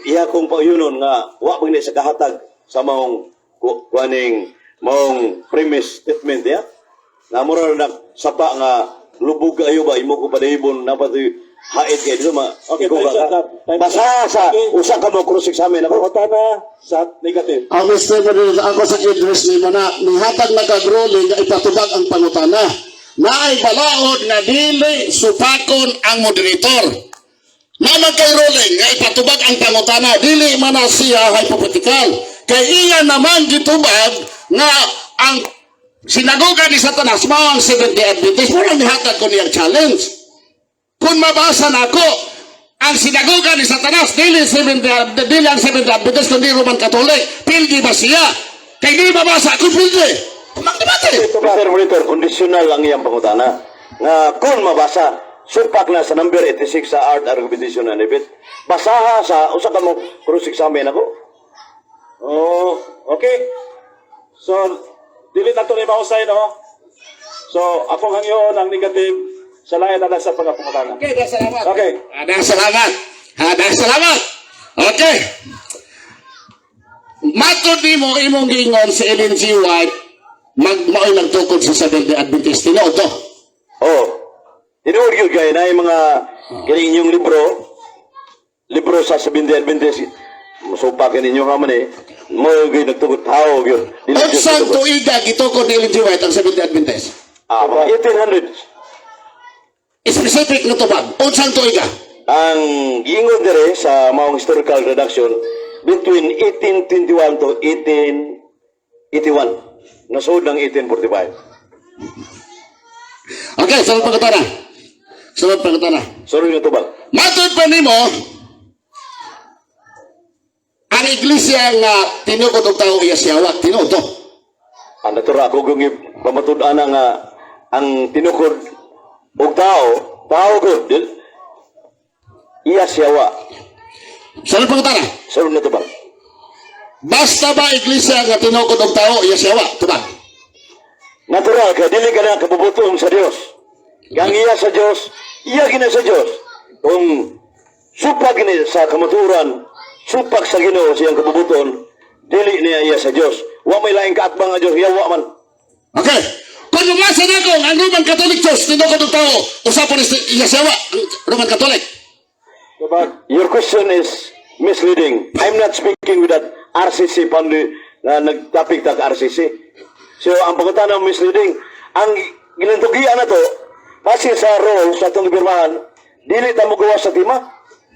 iya kong pauyunon nga, wa pag sa kahatag sa maong maong premise statement ya. Nga mura na sapa nga, lubog ayo ba, imo ko padahibon, napatoy hait kayo dito Okay, ikaw time ka. up. Time Basa up. sa, Okay. usa ka mo cross-examine ako. Pangutana sa negative. Ang Mr. Moderator, ako sa address ni mo na nihatag na kagruling nga ipatubag ang pangutana. Naay balaod nga dili supakon ang moderator. Naman kay ruling nga ipatubag ang pangutana, dili man na siya hypothetical. Kay iya naman gitubag nga ang sinagoga ni Satanas mao ang Seventh-day Adventist. Walang nihatag ko niyang challenge. Kung mabasa na ako, ang sinagoga ni Satanas, dili ang Seventh-day Adventist, kundi Roman Catholic. Pildi ba siya? Kay di mabasa, kung pildi. Magdebate. Mr. Monitor, conditional ang iyang pangutana. Nga kung mabasa, supak na sa number 86 sa art argumentation na debate. Basaha sa, usa ka mo cross-examine ako. Oh, okay. So, dili na ito ni mausay, no? So, akong hangyo ang negative sa layan na sa pagkapungutana. Okay, dahil salamat. Okay. Dahil salamat. Dahil salamat. Okay. Matod ni mo imong giingon si Ellen G. White, mao'y nagtukod sa Seventh-day Adventist. Tinood to. Oh, tinuod yun kayo na yung mga galing yung libro sa Seventh-day Adventist. Masupakin ninyo nga man mo gyud nagtugot tao gyud. Unsang tuiga gitukod ni Ellen G. White ang Seventh-day Adventist? 1800. Specific na tubag. Unsang tuiga? Ang giingon dire sa maong historical reduction between 1821 to 1881. Nasud ng 1845. Okay, sunod pagkatana. Sunod pagkatana. Sorry na tubag. Matod pa nimo, ang iglesia nga tinukod og tao iya siyawat, tinuod to. Ang natura ako kung pamatud-an nga ang tinukod og tao gud iya siyawa. Sunod pagkatana. Sorry na tubag. Basta ba iglesia nga tinukod og tao iya siyawat, tubag. Natural ka dili ka na kabubuton sa Dios. Kang iya sa Dios, iya gina sa Dios. Kung supag gini sa kamaturan, supag sa Ginoo siyang kabubuton, dili niya iya sa Dios. Wa may laing kaatbang nga Dios, yawa man. Okay. Kung lumasa na ko, ang Roman Catholic Church, tinukod og tao, usapan iya siyawa, ang Roman Catholic. Your question is misleading. I'm not speaking with that RCC pandi na nagtapik tag RCC. So ang pagkatana misleading, ang ginantugian na to, kasi sa role sa itong pirmahan, dili ta mo gawa sa tima.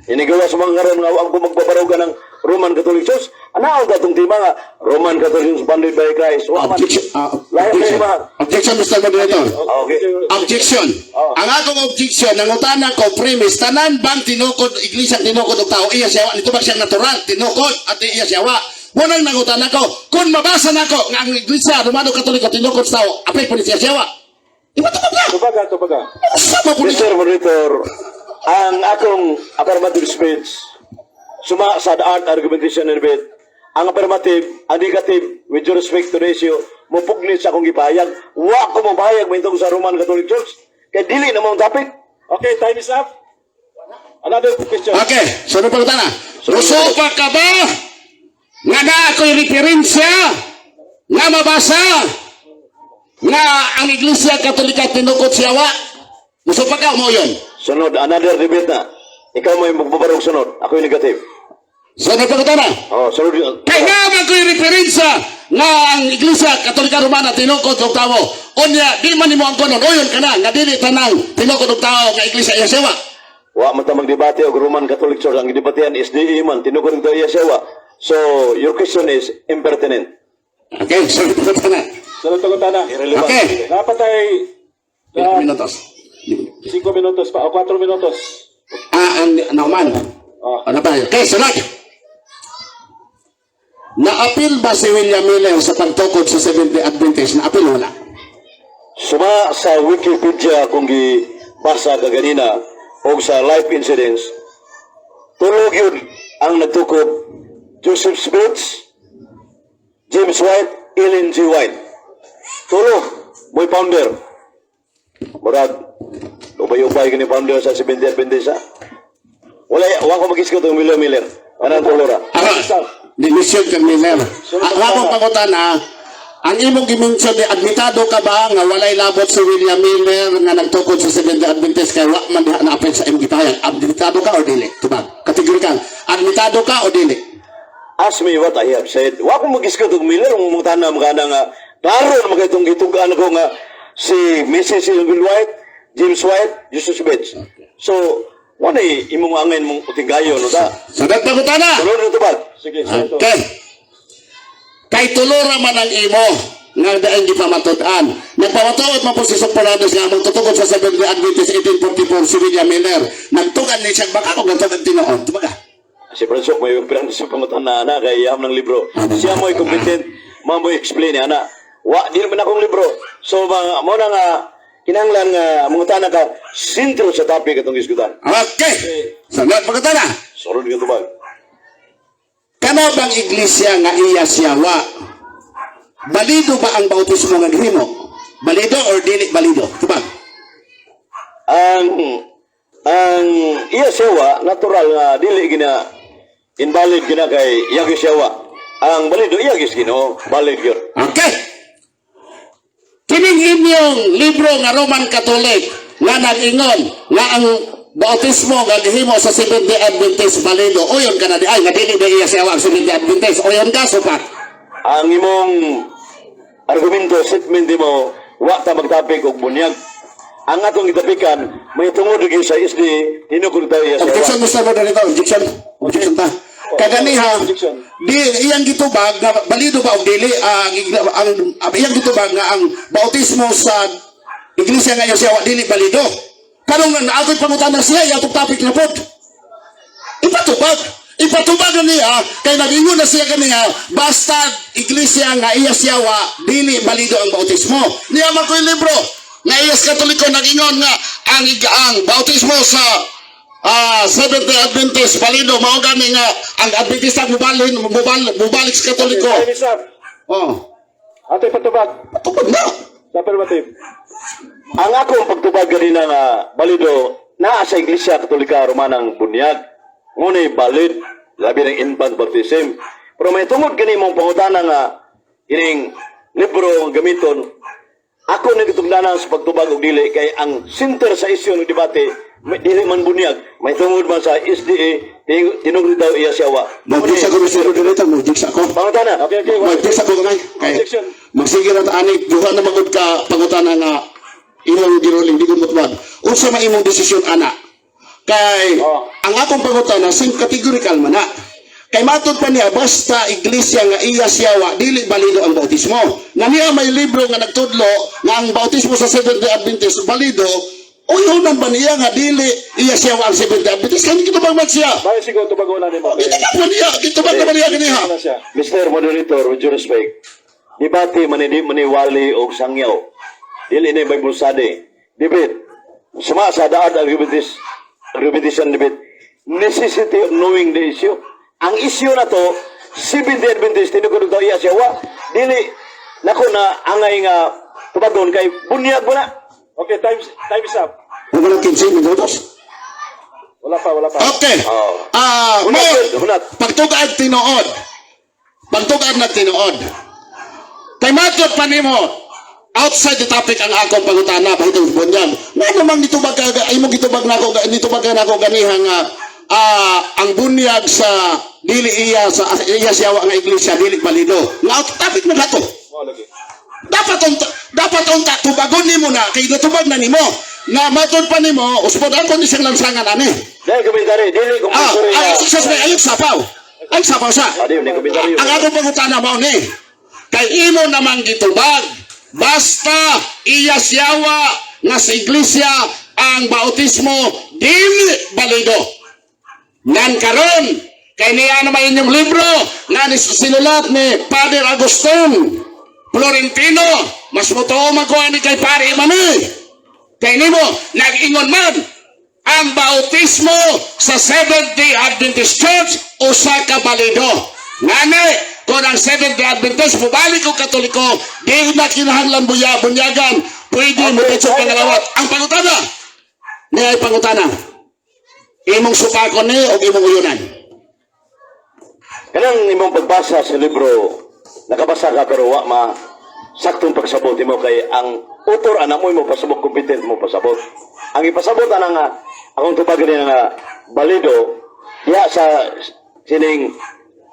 Inigawa sa mga ngaron nga ang magbabarugan ng Roman Catholic Church. Anaon ta itong tima nga Roman Catholic Church funded by Christ. Objection, Mr. Moderator. Okay. Objection. Ang akong objection, nangutana ko, premise, tanan bang tinukod, iglesia tinukod og tao, iya siyawa, nito ba siyang natural, tinukod, at iya siyawa. Munang nangutana ko, kung mabasa na ko, nga ang iglesia, Romano Katoliko, tinukod sa tao, apay po ni siya siyawa. Iba ito ba? Tubaga. Sama po ni Mr. Moderator, ang akong affirmative speech, suma sa art argumentation and debate, ang affirmative, ang negative, with due respect to the issue, mupuglit sa akong gipahayag. Wa ko mapahayag mahintong sa Roman Catholic Church. Kaya dili na mong topic. Okay, time is up. Another question. Okay, sunod pa na. Rusupa ka ba? Nga na ako'y referensya, nga mabasa, nga ang iglesia Katolika tinukod siyawa. Rusupa ka mo yun. Sunod, another debate na. Ikaw mo yung magbabarog sunod. Ako yung negative. Sunod pa na. Oh, sunod yun. Kaya nga man ko'y referensya nga ang iglesia Katolika Romana tinukod og tao. Unya, di man nimo ang konon. Oyon ka na, nga dili tanang tinukod og tao nga iglesia iya siyawa. Wa man ta magdebate og Roman Catholic Church. Ang debatehan is di man. Tinukod ito iya sewa. So, your question is impertinent. Okay, sunod pa na. Sunod na. Irrelevant. Okay. Dapat ay 5 minutos. 5 minutos pa o 4 minutos. Ang nauman. Ano ba? Okay, sunod. Na-appeal ba si William Miller sa pagtukod sa Seventh-day Adventist? Na-appeal wala? Suma sa Wikipedia kung gibasa ka ganina o sa life incidents, tulog yun ang nagtukod Joseph Smith, James White, Ellen G. White. Tulog, mo'y founder. Murag, ubay-ubay kini founder sa Seventh-day Adventist ha? Wala ko mag-iskot ng William Miller. Anong tulora? Dinisyon kang Miller. Wapong pangutan ang imong gimension di admitado ka ba nga walay labot si William Miller nga nagtukod sa Seventh-day Adventist kay wa man diha na-apel sa imong gipahayag. Admitado ka o dili? Tubag. Kategorikal. Admitado ka o dili? Ask me what I have said. Wa ko mag-iskot ng Miller. Mong tanam ka na nga, klaro na magkitong gitugaan ko nga si Mrs. Ellen White, James White, Joseph Smith. So, wala imong angin mong utinggayo, no da? Sadat pangutan na! Tulog na ito ba? Sige, sunod. Okay. Kay tulura man ang imo nga dahil di pamatudan. Nagpamatuod man po si Sopranos nga magtutukod sa Seventh-day Adventist 1844 si William Miller. Nagtugan ni siya baka kung nagtugan tinoon. Tumaga. Si Fransok may pirang sa pangutan na ana kay yam ng libro. Siya mo'y competent. Mo explain ana. Wa di man akong libro. So mo na nga kinahanglan nga mangutana ka sentro sa topic atong isgutan. Okay. Sadat pangutan na. Sorod ka tubag. Kano bang iglesia nga iya siyawa? Balido ba ang bautismo nga gihimo? Balido or dili balido? Tubag. Ang iya sewa natural nga dili gina invalid gina kay iya sewa. Ang balido iya gino valid gyud. Okay. Kining inyong libro nga Roman Catholic nga nag-ingon nga ang bautismo nga gihimo sa Seventh-day Adventist balido. Uyon ka na di ay nga dili ba iya siya ang Seventh-day Adventist. Uyon ka supak. Ang imong argumento, statement mo, wa ta magtapik og bunyag. Ang atong gitapikan, may tungod gyud sa SD, tinukod tayo iya Objection sa Mr. Moderator, objection. Objection ta. Kaganiha, di iyang gitubag nga balido ba og dili ang iyang gitubag nga ang bautismo sa iglesia nga iya siya wa dili balido. Karong naakoy pangutana siya iya topic na pod. Ipatubag niya kay nagingon na siya kaniya basta iglesia nga iya siya wa dili balido ang bautismo. Niya man ko'y libro nga iyas Katoliko nagingon nga ang bautismo sa Seventh-day Adventist balido mao gani nga ang Adventista mubalik sa Katoliko. Time is up. Oh, Ato ipatubag. patubag na. Sa affirmative. ang akong pagtubag ganina nga balido naa sa Iglesia Katolika Romanang bunyag. Ngunit balid labi ng infant baptism. Pero may tungod gani mong pangutana nga ining libro ang gamiton. Ako nagitugnanan sa pagtubag og dili kay ang center sa isyu ng debate dili man bunyag. May tungod man sa SDA tinugrid daw iya siya wa. Mag-jig sa ko Mr. Moderator, mag-jig sa ko. Pangutana. Okay. Mag-jig sa ko ngay. Kay Objection. magsige ra ta ani duha na magud ka pangutana nga imong giruling di ko mutbag. Unsa man imong desisyon ana? Kay ang akong pangutana sing categorical man na. Kay matod pa niya basta iglesia nga iya siya wa dili balido ang bautismo. Na niya may libro nga nagtudlo nga ang bautismo sa Seventh-day Adventist balido. Uyonan ba niya nga dili iya siya wa ang Seventh-day Adventist kani kitubag man siya. Bayo siguro tubagon na ni mo. Kitubag man niya, kitubag man niya kaniha. Ano siya? Mr. Moderator, with due respect, debate maniwali o sangyaw. Dili ni Bible study. Debate. Suma sa daad argumentation debate. Necessity of knowing the issue. Ang issue na to, Seventh-day Adventist, tinukod ito iya siya wa. Dili, nako na angay nga tubagon kay bunyag mo na. Okay, time is up. Wala 15 minutos. Wala pa. Okay. Oh. Hunat. Pagtugad tinuod. Pagtugad na tinuod. Kay matod pa nimo outside the topic ang akong pangutana pahitong bunyag. Nga namang nitubag ka ay mo gitubag nako ganiha nga ang bunyag sa dili iya siya nga iglesia dili balido. Nga topic na nato. Mo lagi. Dapat unta tubagon nimo na kay natubag na nimo. Na matod pa nimo usbod ako ni siyang lansangan ani. Dahil komentary, dili komentary na. Ayok sapaw. Ay sapaw sa. Adi, may komentary. Ang akong pangutana mao ni. Kay imo namang gitubag basta iya siyawa nga sa iglesia ang bautismo dili balido. Nan karon kay niya naman inyong libro nga sinulat ni Father Agustin Florentino mas motoo magkuha ni kay pare mami. Kay nimo nag-ingon man ang bautismo sa Seventh-day Adventist Church usa ka balido. Ngani kung ang Seventh-day Adventist mubalik o Katoliko di na kinahanglan bunyagan pwede mo dito pangalawat. Ang pangutana niya ay pangutana imong supakon ni o imong uyunan. Kanang imong pagbasa sa libro, nakabasa ka pero wa ma saktong pagsabot mo kay ang author anak mo pasabot competent mo pasabot. Ang ipasabot ana nga akong tubagan nga balido diha sa sining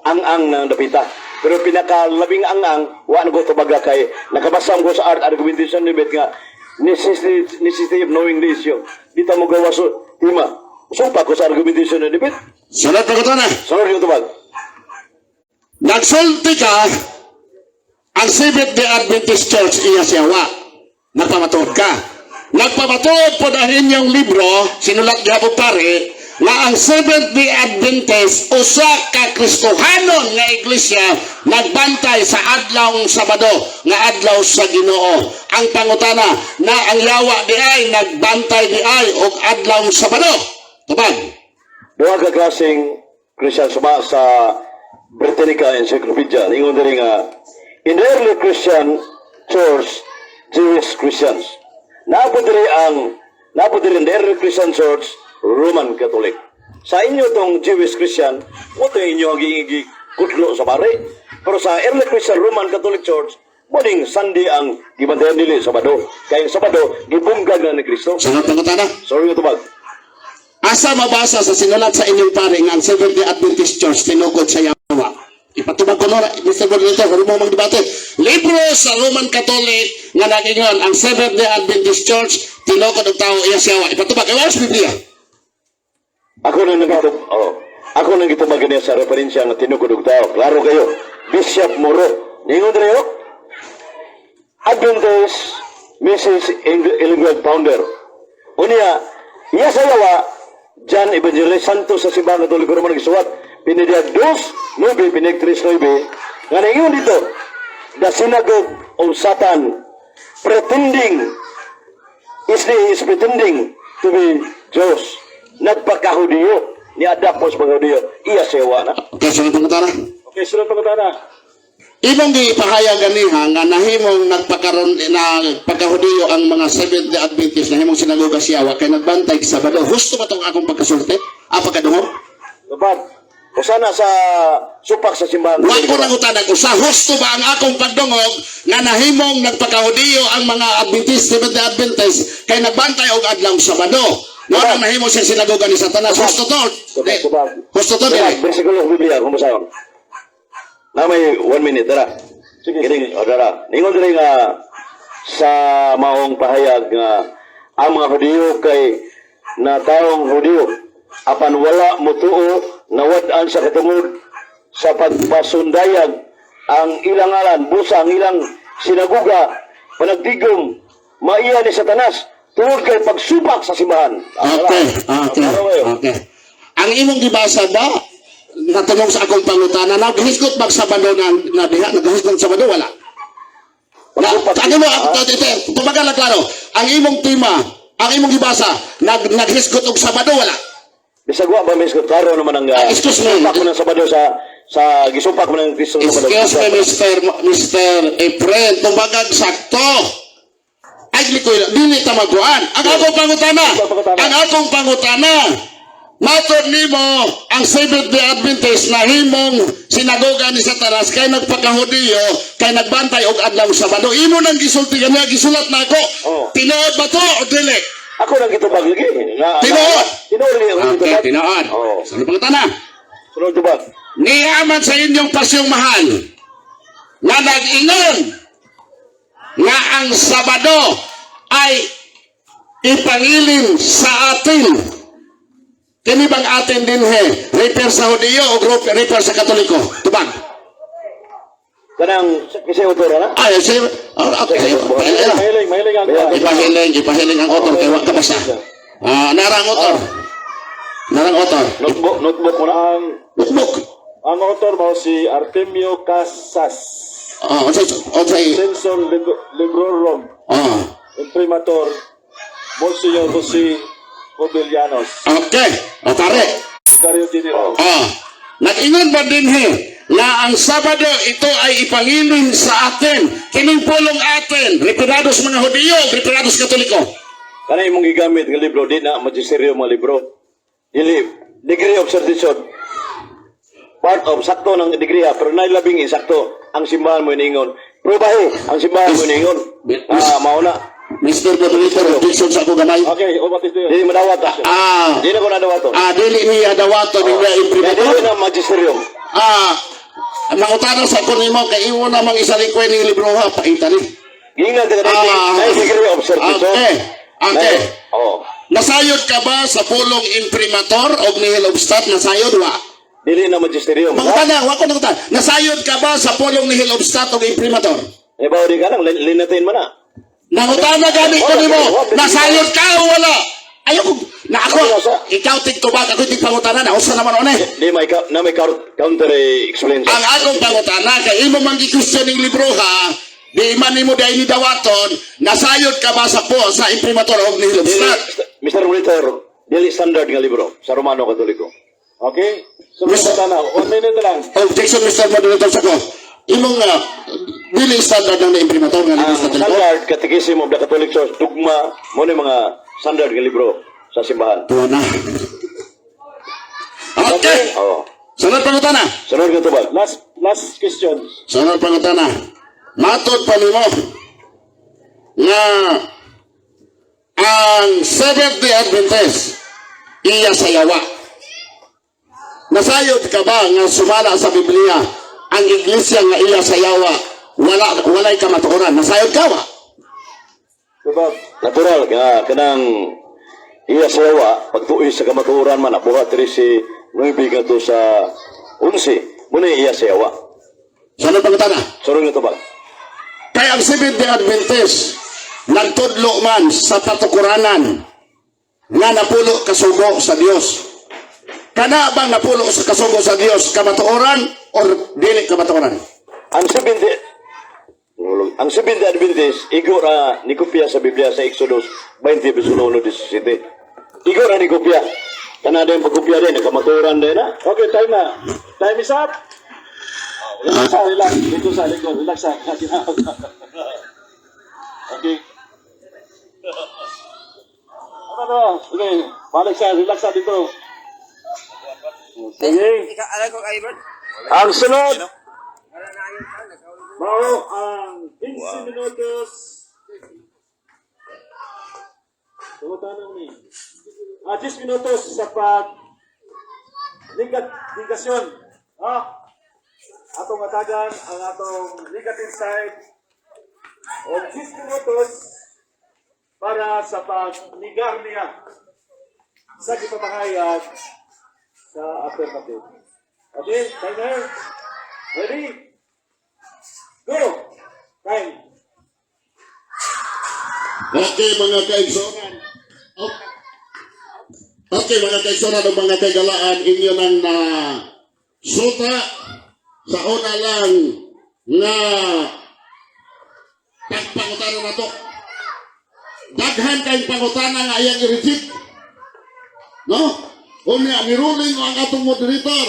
ang nang dapita. Pero pinakalabing ang wa na ko tubaga kay nakabasa ko sa art argumentation debate nga necessity of knowing this issue. Dito mo gawa so tima. Sumpa ko sa argumentation na debate. Sunod pangutana. Sunod yung tubag. Nagsulti ka ang Seventh-day Adventist Church iya siyawa. Nagpamatod ka. Nagpamatod po dahil inyong libro, sinulat gabog pare, na ang Seventh-day Adventist usa ka Kristohanon nga iglesia nagbantay sa adlaw Sabado nga adlaw sa Ginoo. Ang pangutana na ang yawa di ay nagbantay di ay og adlaw Sabado. Tubag. Duha ka klaseng Christian suma sa Britannica Encyclopedia. Ingon diri nga in the early Christian church, Jewish Christians. Naapod diri in the early Christian church, Roman Catholic. Sa inyo tong Jewish Christian, mo to inyo ang kutlo sa pare. Pero sa early Christian Roman Catholic Church, muling Sunday ang gibantayan nila Sabado. Kaya Sabado, gibunggag na ni Kristo. Sunod pangutana. Sorry yung tubag. Asa mabasa sa sinulat sa inyong pare nga ang Seventh-day Adventist Church tinukod sa yawa. Ipatubag ko na, Mr. Moderator, kung mo magdebate. Libro sa Roman Catholic nga nagingon ang Seventh-day Adventist Church tinukod ang tao iya sa yawa. Ipatubag, iwas Biblia. Ako nang gitubag niya sa referensya nga tinukod og tao. Klaro kayo. Bishop Moro. Ningon rin Adventist Mrs. England Founder. Unya, iya sa yawa, John Evangelist Santos sa Simbahan Katoliko Roman nagsuwat. Pinidia 2:9, pinig 3:9. Nga ningon dito, the synagogue of Satan pretending is pretending to be Diyos. Nagpagkahudiyo. Ni-adapt po sa pagkahudiyo. Iya sa yawa na. Okay, sunod pangutana. Okay, sunod pangutana. Ibang gipahayag ganiha nga nahimong nagpakaroon na pagkahudiyo ang mga Seventh-day Adventist nahimong sinagoga siyawa kay nagbantay sa Sabado. Husto ba tong akong pagkasulti? Pagkadungog? Dapat, o sana sa supak sa simbahan. Wa ko nang utanag usa, husto ba ang akong pagdungog nga nahimong nagpakahudiyo ang mga Adventist, Seventh-day Adventist kay nagbantay og adlaw Sabado? Nga nang nahimong sa sinagoga ni Satanas. Husto to? Husto to dili? Bersikulo sa Biblia, kung basayon. Na may 1 minute, dara. Sige, Kiring, o dara. Ningon diri nga sa maong pahayag nga ang mga Hudiyo kay na taong Hudiyo apan wala mutuo nawad-an sa katungod sa pagpasundayag ang ilang alan, busa ang ilang sinaguga, panagdigom, maiya ni Satanas, tungod kay pagsupak sa simbahan. Okay. Ang imong gibasa ba natanong sa akong pangutana na gihisgot bag Sabado na diha naghisgot Sabado wala. Ano mo tumagal klaro. Ang imong tema, ang imong gibasa naghisgot og Sabado wala. Bisagwa ba misgot klaro naman ang Excuse me. supak mo ng Sabado sa gisupak mo ng Kristo sa Sabado. Excuse me, Mr. Efren, tumbagag sakto. Ay, dili ta magkuan. Ang akong pangutana, matod nimo ang Seventh-day Adventist na himong sinagoga ni Satanas kay nagpakahudiyo, kay nagbantay og adlaw Sabado. Imo nang gisulti kaniya, gisulat na ako. Tinuod ba to o dili? Ako nang gitubag lagi. Tinuod. Okay, Tinuod. tinuod. Saan pangutana? Sunod tubag. Niyaman sa inyong pasyong mahal na nag-ingon nga ang Sabado ay ipangilin sa atin. Kini bang atin din refer sa Hudiyo o refer sa Katoliko? Tubag. Kanang kasi autor na? Ay, sige. Okay. Mahiling ang Ipahiling ang author kay wa ka basta. Narang author. Notebook mo na. Notebook. Ang author mo si Artemio Casas. Okay. Sensor Librorum. Imprimator Monsignor Jose Mobilianos. Okay. Tare. Dario Dinero. Nag-ingon ba din na ang Sabado ito ay ipangilin sa atin, kining pulong atin, reparados mga Hudiyo, reparados Katoliko. Kana imong gigamit nga libro di na magisteryo mga libro. Dili degree of certification. Part of sakto ng degree pero nailabing insakto ang simbahan mo iningon. Probahe ang simbahan mo iningon. Mauna. Mr. Moderator, objection sa ako gamay. Okay, what is Dili madawat ta. Dili na ko nadawato. Dili niya dawato, niya imprimator. Dili na magisteryo. Mangutana sa ko nimo kay imo namang isalikoy ni libro ha paita ni. Gingan ta na degree of certification. Okay. Nasayod ka ba sa pulong imprimator o nihil obstat? Nasayod wa? Dili na magisteryo. Mangutana, wa ko nangutan. Nasayod ka ba sa pulong nihil obstat o imprimator? Bawo di ka nang linatin man na. Nangutana gani ko nimo. Nasayod ka o wala? Ayoko na ako. Ikaw tigtubag ako tigpangutana na usa naman one. Di may counter explain. Ang akong pangutana kay imo man gi-question ning libro ha. Di man nimo dai ni dawaton, nasayod ka ba sa imprimator og nihil obstat? Mr. Monitor, dili standard nga libro sa Romano Katoliko. Okay? So, na 1 minute na lang. Objection, Mr. Moderator, sa ko. Imong dili standard ng imprimator nga libro sa Katoliko. Standard Catechism of the Catholic Church, dogma, mo ni mga standard nga libro sa simbahan. Tuwa na. Okay. Sunod pangutana. Sunod nga tubag. Last question. Sunod pangutana. Matod pa nimo nga ang Seventh-day Adventist iya sayawa. Nasayod ka ba nga sumala sa Biblia ang iglesia nga iya sayawa walay kamatuoran? Nasayod ka ba? Diba? Natural nga kanang iya sayawa pagtuoy sa kamatuoran man abuhat diri si Nuevi kadto sa 11 muna iya sayawa. Saan pangutana? Sorry nga to ba? Kay ang Seventh-day Adventist nagtudlo man sa patukuranan nga napulo kasugo sa Dios. Kana bang napulo sa kasugo sa Dios kamatuoran or dili kamatuoran? Ang 70 Adventist igo ra ni kopya sa Biblia sa Exodus 20 versulo 1:17. Igo ra ni kopya. Kana din pagkopya din nakamatuoran din na. Okay, time na. Time is up. Relax, relax. Dito sa likod. Relax, okay. Ano? Okay. Balik sa, relax sa dito. Okay. Ang sunod. Mao ang 15 minutos. Tanong ni. 10 minutos sa ligasyon. Atong matagan ang atong negative side o 10 minutos para sa pagligar niya sa gipamahayag sa affirmative. Okay, timer. Ready? Go! Time. Okay mga kaigsonan. Okay mga kaigsonan o mga kaigalaan, inyo nang na suta sa una lang nga pagpangutanan na to. Daghan kayong pangutana nga ayang i-reject. No? Unya, niruling ko ang atong moderator.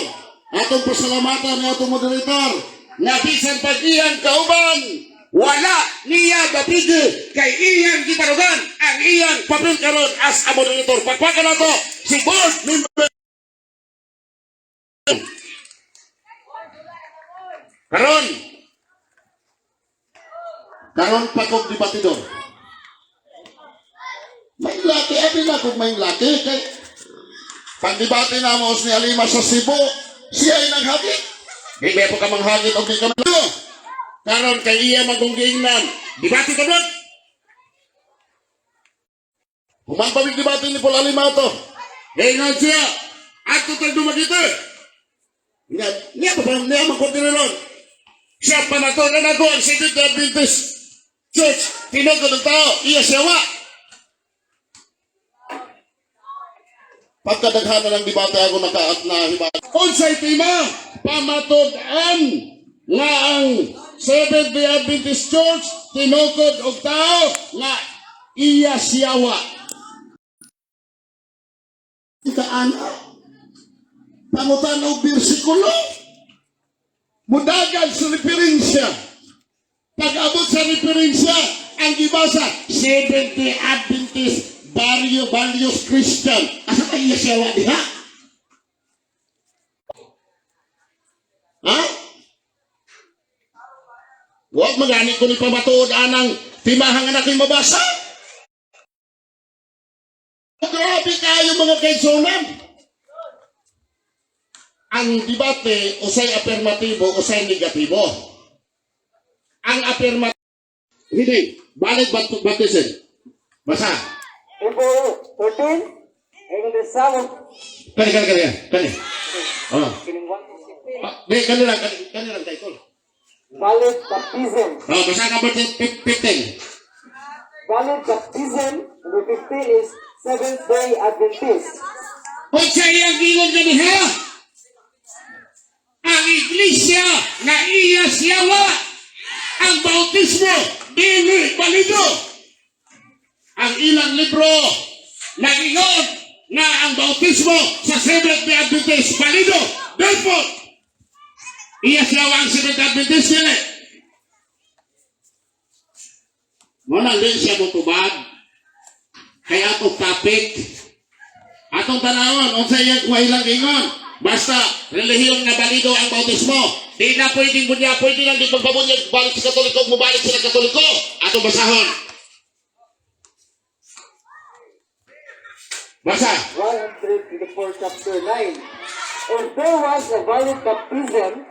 Atong pasalamatan ng atong moderator. Nga bisan pag iyang kauban, wala niya bapige kay iyang gitarugan ang iyang papel karon as a moderator. Pagpakan na to, si board member. Karon pa kong debatidor. May laki, abi na kung may laki. Kay pagdebate na mo ni Alima sa Cebu, siya ay naghagit. Hindi po ka manghagit o di ka man. Karon kay iya magunggiingnan. Debate ka doon. Human pamig debate ni Paul Alima to. Ngayon siya, at tutag dumagito. Niya pa ba, niya magkontinuron. Siya pa na to, na to, ang Seventh-day Adventist Church, tinagod ng tao, iya siyawa. Pagkadaghan na ng debate ako nakaat na hibata. Unsay tima, pamatod-an nga ang Seventh-day Adventist Church, tinukod og tao nga iya siyawa. Ikaan, pangutan og bersikulo, mudagan sa referensya. Pag-abot sa referensya, ang gibasa, Seventh-day Adventist Values Christian. Asa ka iya siyawa diha? Ha? Huwag magani ko ni pamatuod anang timahang anak yung mabasa. Grabe kayo mga kaigsonan. Ang debate usay afirmatibo, usay negatibo. Ang affirmative, hindi, balik baptisin. Basa. Hebrew 13, and the Psalm Kani. Oh. kining 1 to 16. Di, kani lang tayo. Valid baptism. Oh, basa ka ba 15? Valid baptism, number 15 is Seventh-day Adventist. Kung siya iyang gingon ganiha, ang iglesia na iya siyawa, ang bautismo, dili balido. Ang ilang libro, nag-ingon na ang bautismo sa Seventh-day Adventist balido. Therefore, iya siyawa ang Seventh-day Adventist nila. Muna din siya mutubad. Kaya atong topic, atong tanawon, kung sa iyang kuwailang ingon, basta relihiyon na balido ang bautismo, di na pwedeng bunya, pwede lang di magpabunyag, balik sa Katoliko, mubalik sila Katoliko, atong basahon. Basa. 124 chapter 9. If there was a valid baptism,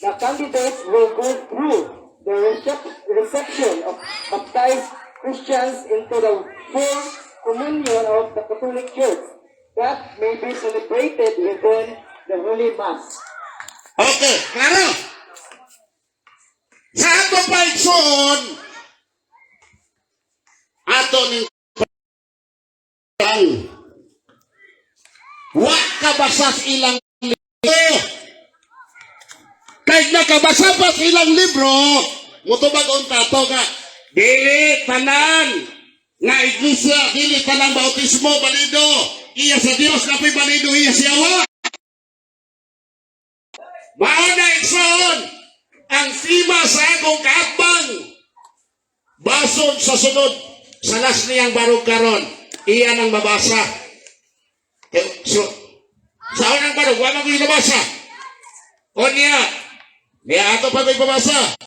the candidates will go through the reception of baptized Christians into the full communion of the Catholic Church that may be celebrated within the Holy Mass. Okay, klaro. Sa ato paigsoon, ato ning wa kabasas ilang libro. Kahit nakabasa pa sa ilang libro, mutubag unta to nga, dili tanan nga iglesia, dili tanang bautismo balido. Iya sa Dios na po'y balido, iya siyawa. Mauna ikson, ang tema sa akong kaabang, bason sa sunod, sa las niyang barog karon, iya nang mabasa. So, sa unang barog, wala ko yung nabasa. O niya, niya ato pa may babasa.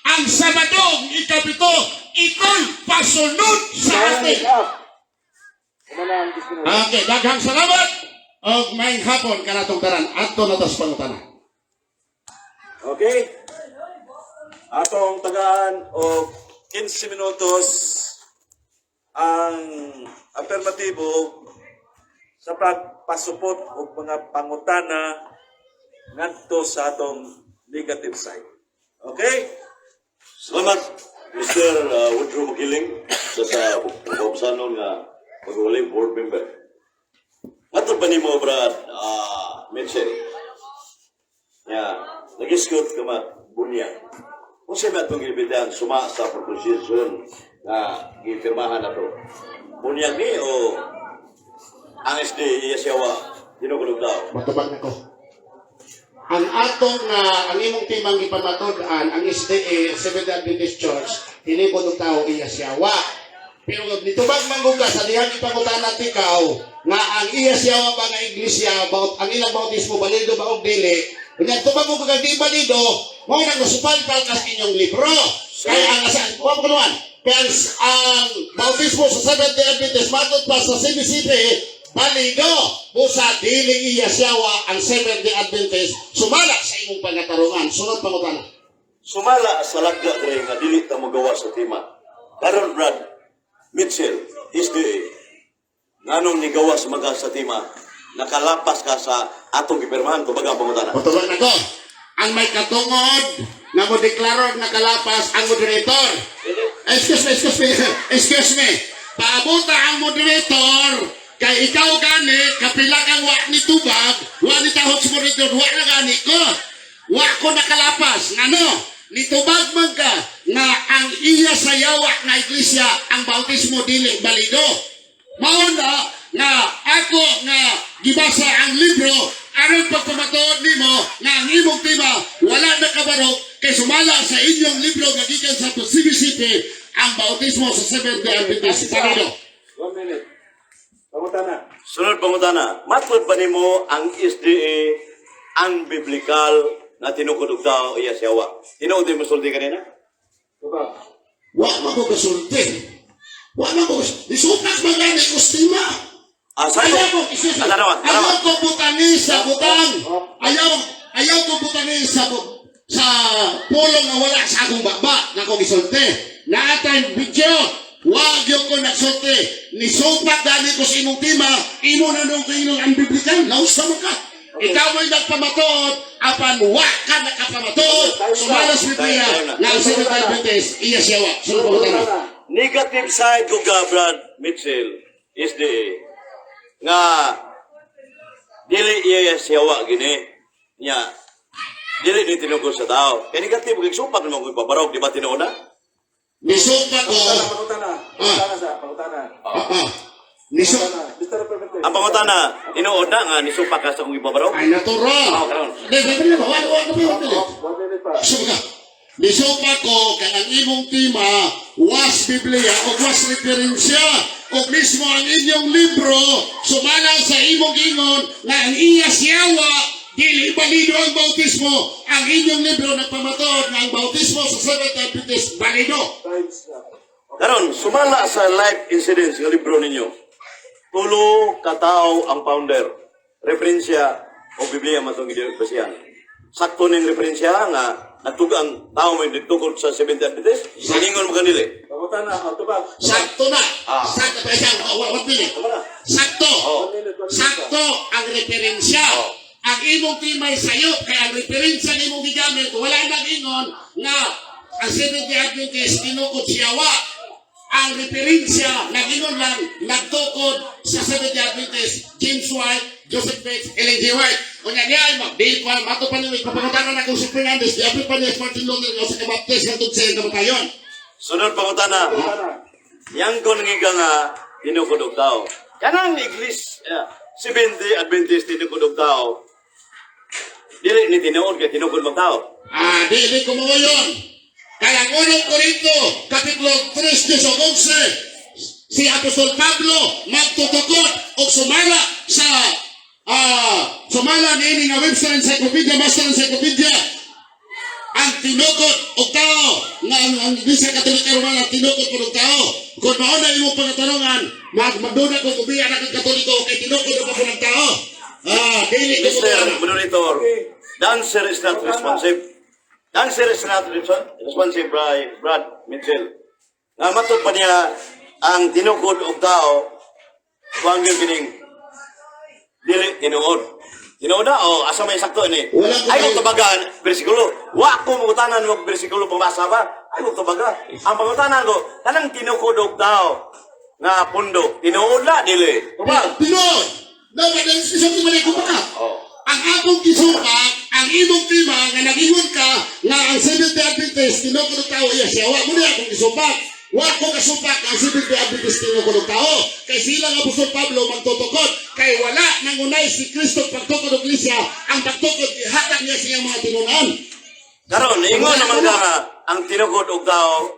Ang Sabadong ikapito, ito'y pasunod sa atin. Okay, daghang salamat. O may hapon kanatong tanan. Ato na tas pangutanan. Okay? Atong tagaan o 15 minutos ang alternatibo sa pagpasupot o mga pangutana ngadto sa atong negative side. Okay? Salamat, Mr. Woodrow Magiling, sa pagkaupsanon nga pag-uling board member. Matod pa ni mo, Brad, Mitchell. Nag-iskot ka bunyag. Kung siya may itong ginibigyan, suma sa proposition na gipirmahan na ito. Bunyag ni o ang SD Iyasyawa, dinugulog daw. Matubag na ko. Ang atong ang imong timang ipamatod-an ang SDA Seventh Adventist Church dili ko tao iya siyawa. Pero kung nitubag mangguga sa dihang ipangutanan tikaw nga ang iya siyawa ba nga iglesia about ang ilang bautismo balido ba og dili. Kunya tubag mo kag di balido, mo nang nasupalpal kas inyong libro. Kaya ang asa ko kunuan. Kaya ang bautismo sa Seventh Adventist matod pa sa CBCP balido, busa dili iya siyawa ang Seventh-day Adventist sumala sa imong pagatarungan. Sunod pangutana. Sumala sa lagda dre nga dili ta magawa sa tema. Karon Brad Mitchell, SDA, nganong ni gawa sa mga sa tema, nakalapas ka sa atong gipirmahan kumbaga pangutana. Patuloy na ko. Ang may katungod na mo deklaror nakalapas ang moderator. Excuse me. Paabuta ang moderator kay ikaw gani, kapila kang wa ni tubag, wa ni tahot sa moderator, wa na gani ko. Wa ko nakalapas. Ngano? Nitubag man ka na ang iya sa yawa na iglesia ang bautismo dili balido. Mauna nga ako nga gibasa ang libro aron pagpamatuod nimo nga ang imong tema wala na kabarok kay sumala sa inyong libro nga gikan sa CBCP ang bautismo sa Seventh-day Adventist balido. 1 minute. Pangutana. Sunod pangutana, matod pa nimo ang SDA ang biblikal na tinukod og tao iya siyawa. Tinuod mo sulti kanina? Diba? Wa man ko kasulti. Wa man ko isutak man gani ko stima. Sayo. Ayaw ko butani sa butang. Ayaw ko butani sa pulong na wala sa akong baba na akong isulti. Naatay video. Wag yung ko nagsulti. Nisupak dali ko sa imong tema. Imo na nung kainong ang biblikal. Lausa mo ka. Ikaw ay nagpamatod. Apan wa ka nakapamatod. Sumalas Biblia na ang Seventh Adventist. Iya siyawa. Sunod po tayo. Negative side ko ka, Brad Mitchell, SDA, nga dili iya siyawa gini niya dili ni tinukod sa tao. Kaya negative kay supak naman ko ipabarog, di ba tinuuna? Nisupak ko. Pangutana. Nisupak. Mr. Representative. Ang pangutana, tinuuna nga nisupak ka sa kong ipabarog. Ay natural. karon. Dili ba? Wala 1 minute pa. Suga. Nisupak ko kay ang imong tema was Biblia o was referensya o mismo ang inyong libro sumala sa imong ingon na ang iya siyawa dili balido ang bautismo. Ang inyong libro nagpamatod na ang bautismo sa Seventh Adventist balido. Times up. Karon, sumala sa life incidents nga libro ninyo. tulo katao ang founder. Referensya o Biblia matong gidibasihan. Sakto ning referensya nga nagtugang tao may nagtukod sa Seventh-day Adventist. Siningon mo kanila. Pangutana, tubag. Sakto na. Ah. Sakto pa siya. What minute? Sakto. Oh. Sakto ang referensya. Oh. Ang imong timay sayop kaya ang referensya ni imong gigamit wala nang ingon nga ang Seventh-day Adventist tinukod siya wa. Ang referensya na ingon lang nagtukod sa Seventh-day Adventist James White, Joseph Bates, Ellen G. White. O niya niya ay mag-date ko mato pa niyo ipapangutanan na kung si Fernandez di apil pa niya Martin Luther o sa kabaptist ng tugsayin kamatayon. Sunod pangutana. Yang ko nangiga nga tinukod og tao. Kanang iglis Seventh-day Adventist tinukod og tao. Dili ni tinuod kay tinukod mag tao. Di ko mo yun. Kaya ang unang Korinto, Kapitulo 3, 11, si Apostol Pablo magtutukod o sumala sa sumala ni nga Webster Encyclopedia, Master Encyclopedia, ang tinukod o tao nga ang Iglesia Katolika Romana tinukod po ng tao. Kung mauna yung pagkatanungan, magduna kung ubiyan ang Katoliko kay tinukod po ng tao. Dili ko Mr. Moderator, the answer is not responsive. The answer is not responsive, Brad Mitchell. Nga matod pa niya ang tinukod og tao, kung kining dili tinuod. Tinuod na, o asa may sakto ini. Walang Ay kung tabagan, bersikulo. Wa ko mangutanan mo bersikulo pabasa ba? Ay kung tabaga. Ang pangutanan ko, kanang tinukod og tao nga pundo, tinuod na, dili. Tubag. Tinood! Dapat ang isang timalay ko pa. Ang akong gisukat, ang imong tima nga nagingon ka nga ang Seventh-day Adventist tinukod ng tao iya siya. Wa mo na akong gisukat. Wa ko kasupak ang Seventh-day Adventist tinukod ng tao. Kay sila nga Apostol Pablo magtutukod. Kay wala nangunay si Kristo pagtukod ng Iglesia. Ang pagtukod, ihatag niya siyang mga tinunan. Karon, ingon naman ka nga, ang tinukod og tao,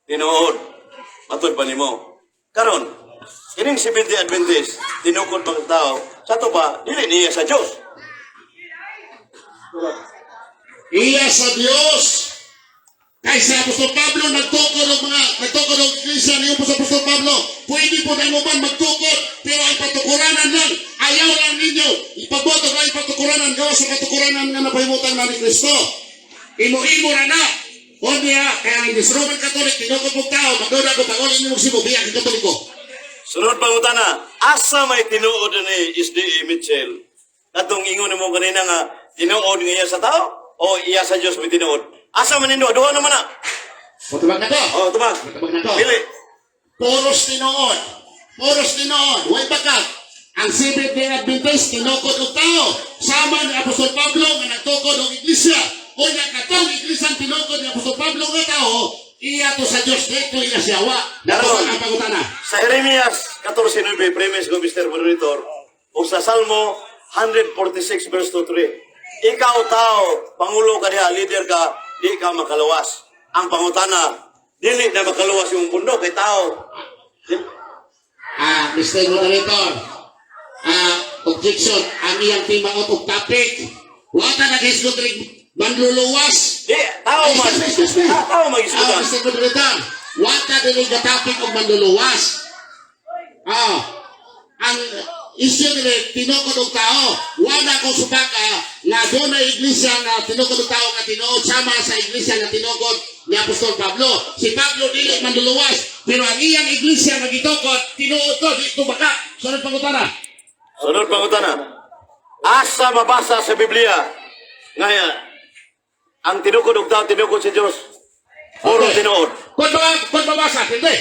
tinuod. Matod pa nimo. Karon, kining Seventh-day Adventist, tinukod pang tao, sa to ba, dili niya sa Diyos. Iya sa Dios. Kay sa Apostol Pablo nagtukod ng Iglesia niyo po sa Apostol Pablo. Pwede po na mo man magtukod, pero ang patukuranan lang, ayaw lang ninyo. Ipaboto lang ang patukuranan, gawa sa patukuranan nga napahimutan na ni Kristo. Imo-imo na na. O niya, kaya ang Roman Catholic, tinukod mong tao, magdoda ko pag-ulit niyo magsibo, biyak ang Katoliko. Sunod pangutana, asa may tinuod ni SDA Mitchell? Katong ingon mo kanina nga, tinuod nga iya sa tao? O iya sa Diyos may tinuod? Asa man nindo? Duha naman na. O tubag na to. O, tubag. Tubag na to. Pili. Poros tinood. Poros tinood. Huwag bakat. Ang Seventh-day Adventist, tinukod ng tao. Sama ni Apostol Pablo nga nagtukod ng Iglesia. O nakatong Iglesia tinukod ni Apostol Pablo nga tao, iya to sa Diyos, dito iya siyawa. Daron ang pagutana. Sa Jeremias 14:9, premise ko, Mr. Moderator, o sa Salmo 146 verse 2-3, ikaw tao, pangulo ka diha, leader ka, di ka makaluwas. Ang pangutana, dili na makaluwas yung mundo kay tao. Mr. Moderator, objection, ang iyang timaot og topic. Wata na kahisgot rin manluluwas. Di, tao man. Tao mag-iskutan. Mr. Moderator, wata din ang topic og manluluwas. Ang isyu nila, tinukod og tao. Wala ko subaka nga doon na iglesia nga tinukod og tao nga tinuod sama sa iglesia nga tinukod ni Apostol Pablo. Si Pablo dili manluluwas, pero ang iyang iglesia nga gitukod, tinuod to, dito baka. Sunod pangutana. Sunod pangutana. Asa mabasa sa Biblia ngaya ang tinukod og tao tinukod si Dios. Puro tinuod. Kung babasa, hindi.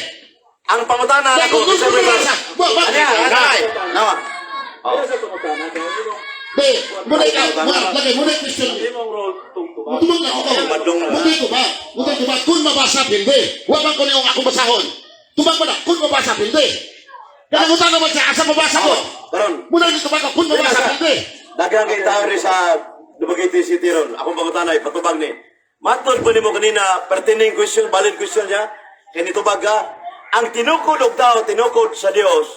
Ang pangutana ako sa Biblia. Ano? Nawa. Ano sa pangutana? Be, muna ikaw, lagay, muna yung question. Limang role tungtong. Tumag na ikaw. Muna ito ba? Muna ito ba? Kung mabasa, hindi. Huwag man ko na yung akong basahon. Tumag mo na, kung mabasa, hindi. Kaya utang naman siya, asa mabasa ko. Karon, Muna ito ba? Kung mabasa, hindi. daghang kay tao rin sa Dumaguete City ron. Akong pangutana patubag ni. Matod po nimo kanina pertinent question, valid question niya. Kay nitubag ka, ang tinukod og tao tinukod sa Dios.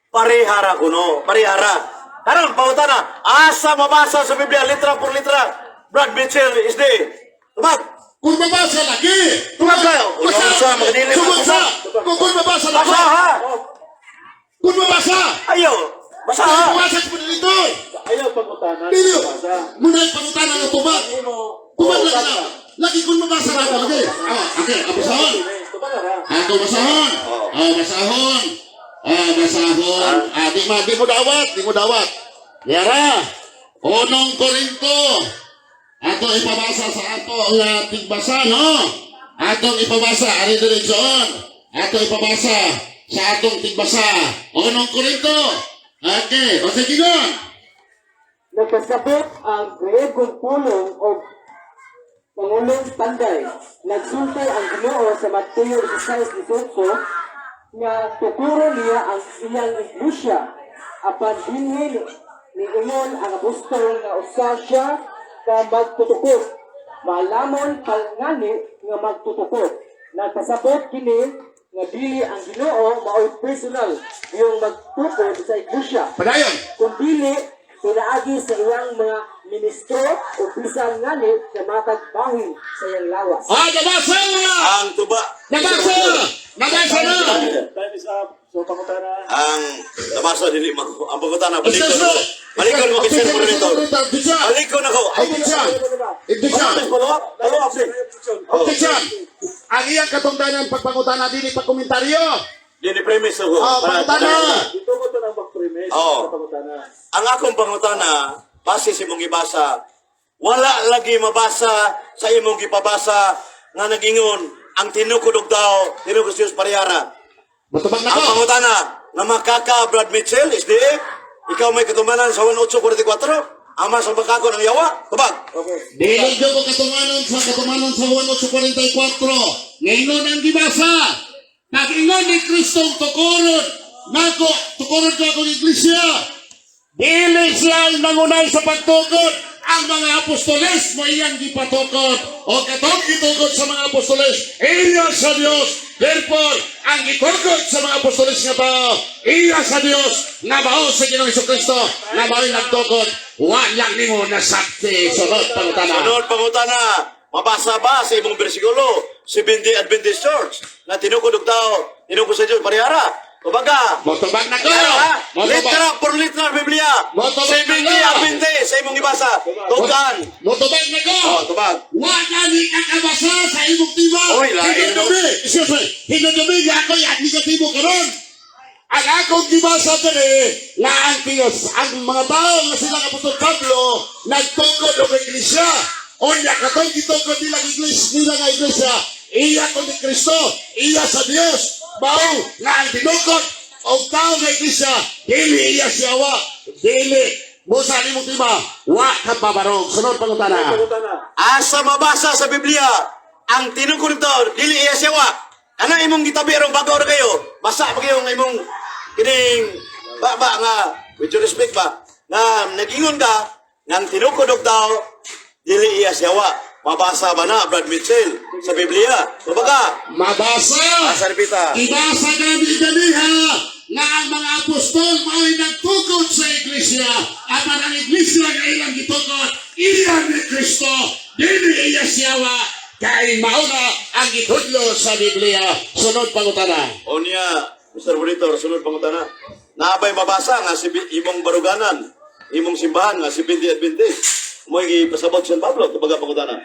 Parehara kuno, parehara. Karon pangutana, asa mabasa sa Biblia litra por litra? Brad Mitchell is the tubag. Kung mabasa lagi. Tumag kayo. Basa. Unsa magdili Sumag sa. Kung mabasa lagi. Basa ha. Kung mabasa! Ayo, Kung basa. mabasa sa dito! Ayaw pangutanan. Dili! Basa. Muna yung pangutanan ng tubag! Tubag lagi na! Lagi kung mabasa na ako, lagi! Okay, kabasahon! Ako basahon! Basahon! Basahon! Di mo dawat! Di mo dawat! Yara! Unong Korinto! Ato ipabasa sa ato ang tigbasa, no? Atong ipabasa, ari diretsyon. Ato ipabasa sa atong tigbasa. Unong Korinto. Okay, o sige nun. Nagkasabot ang grade kong pulong o Pangulong Panday. Nagsultay ang Ginoo sa Mateo 16:18 nga tukuro niya ang iyang iglesia apan dinhi ni ingon ang apostol nga usa siya ka magtutukod. Malamon palngani nga magtutukod. Nagpasabot kini nga dili ang Ginoo mao'y personal yung magtukod sa iglesia. Padayon. Kung dili pinaagi sa iyang mga ministro o bisan ngani sa matag bahin sa iyang lawas. Nabasa! Ang tuba. Nabasa! Nabasa na! Time is up. So, pangutanan. Ang nabasa dili mo. Ang pagkutana balikon Excuse mo. me! Balikon mo bisan mo rito. Objection! Balikon ako. Objection! Objection! Follow up din. Objection! Ang iyang katungdanan pagpangutana din pagkomentaryo. Dili premise ako. Pangutana! Ito ko ito ng mag-premise. Oo. Sa pangutanan. Ang akong pangutana, base sa imong ibasa, wala lagi mabasa sa imong gipabasa nga nagingon ang tinukod daw, tinukod sa Diyos parihara. Matubag na Ang ko! pangutana, na makaka Brad Mitchell, SDA, ikaw may katumanan sa 1844, ama sa makako ng yawa, tubag. Dili ko katumanon sa 1844. Ngayon ang gibasa. Nag-ingon ni Kristong tukuron. Nako, tukuron ko akong iglesia. Dili siya ang nangunay sa pagtukod. Ang mga apostoles mo iyang gipatukod. O katong gitukod sa mga apostoles, iya sa Dios. Therefore, ang gitukod sa mga apostoles nga tao, iya sa Dios, nga bao sa Ginoong Jesucristo, nga bao'y nagtukod. Walang nimo nasakti. Sunod pangutana. Sunod pangutana, mabasa ba sa imong bersikulo, si Bindi Adventist Church, na tinukod daw, tinukod sa Diyos parihara? Kumbaga, Motobag na ko! Motobag! litera por litera Biblia, Motobag si Bindi na ko! Adventist sa imong ibasa, tugan. Motobag na ko! Oh, tubag. Wala ni kakabasa sa imong tiba. Oy, lain, no? Excuse me. Hinodumi nga ako yan ni katibo karon. Ang akong gibasa dere nga ang Diyos, ang mga tao nga sila kaputol Pablo nagtukod og iglesia. Onya katong gitukod nila nga iglesia. Iya ko ni Kristo, iya sa Dios. Bao nga ang tinukod og tao nga iglesia, dili iya siyawa. Dili. Musa ni mong tiba, wa ka pabarog. Sunod pangutana. Asa mabasa sa Biblia, ang tinukod daw, dili iya siyawa. Ano imong gitabi arong bago ra kayo? Basa pa kayo nga imong kining ba nga with due respect ba nga nagingon ka nga ang tinukod daw dili iya siyawa. Mabasa ba na Brad Mitchell sa Biblia? Kumbaga, Mabasa! asa repita. Ibasa gani-ganiha nga ang mga apostol mao'y nagtukod sa iglesia at ang iglesia nga ilang gitukod iyan ni Kristo dili iya siyawa kay mauna ang gitudlo sa Biblia. Sunod pangutana. O niya, Mr. Monitor, sunod pangutana. Naabay mabasa nga si imong baruganan, imong simbahan nga si Bindi Adventist. Mo ipasabot sa Pablo, kumbaga pangutana.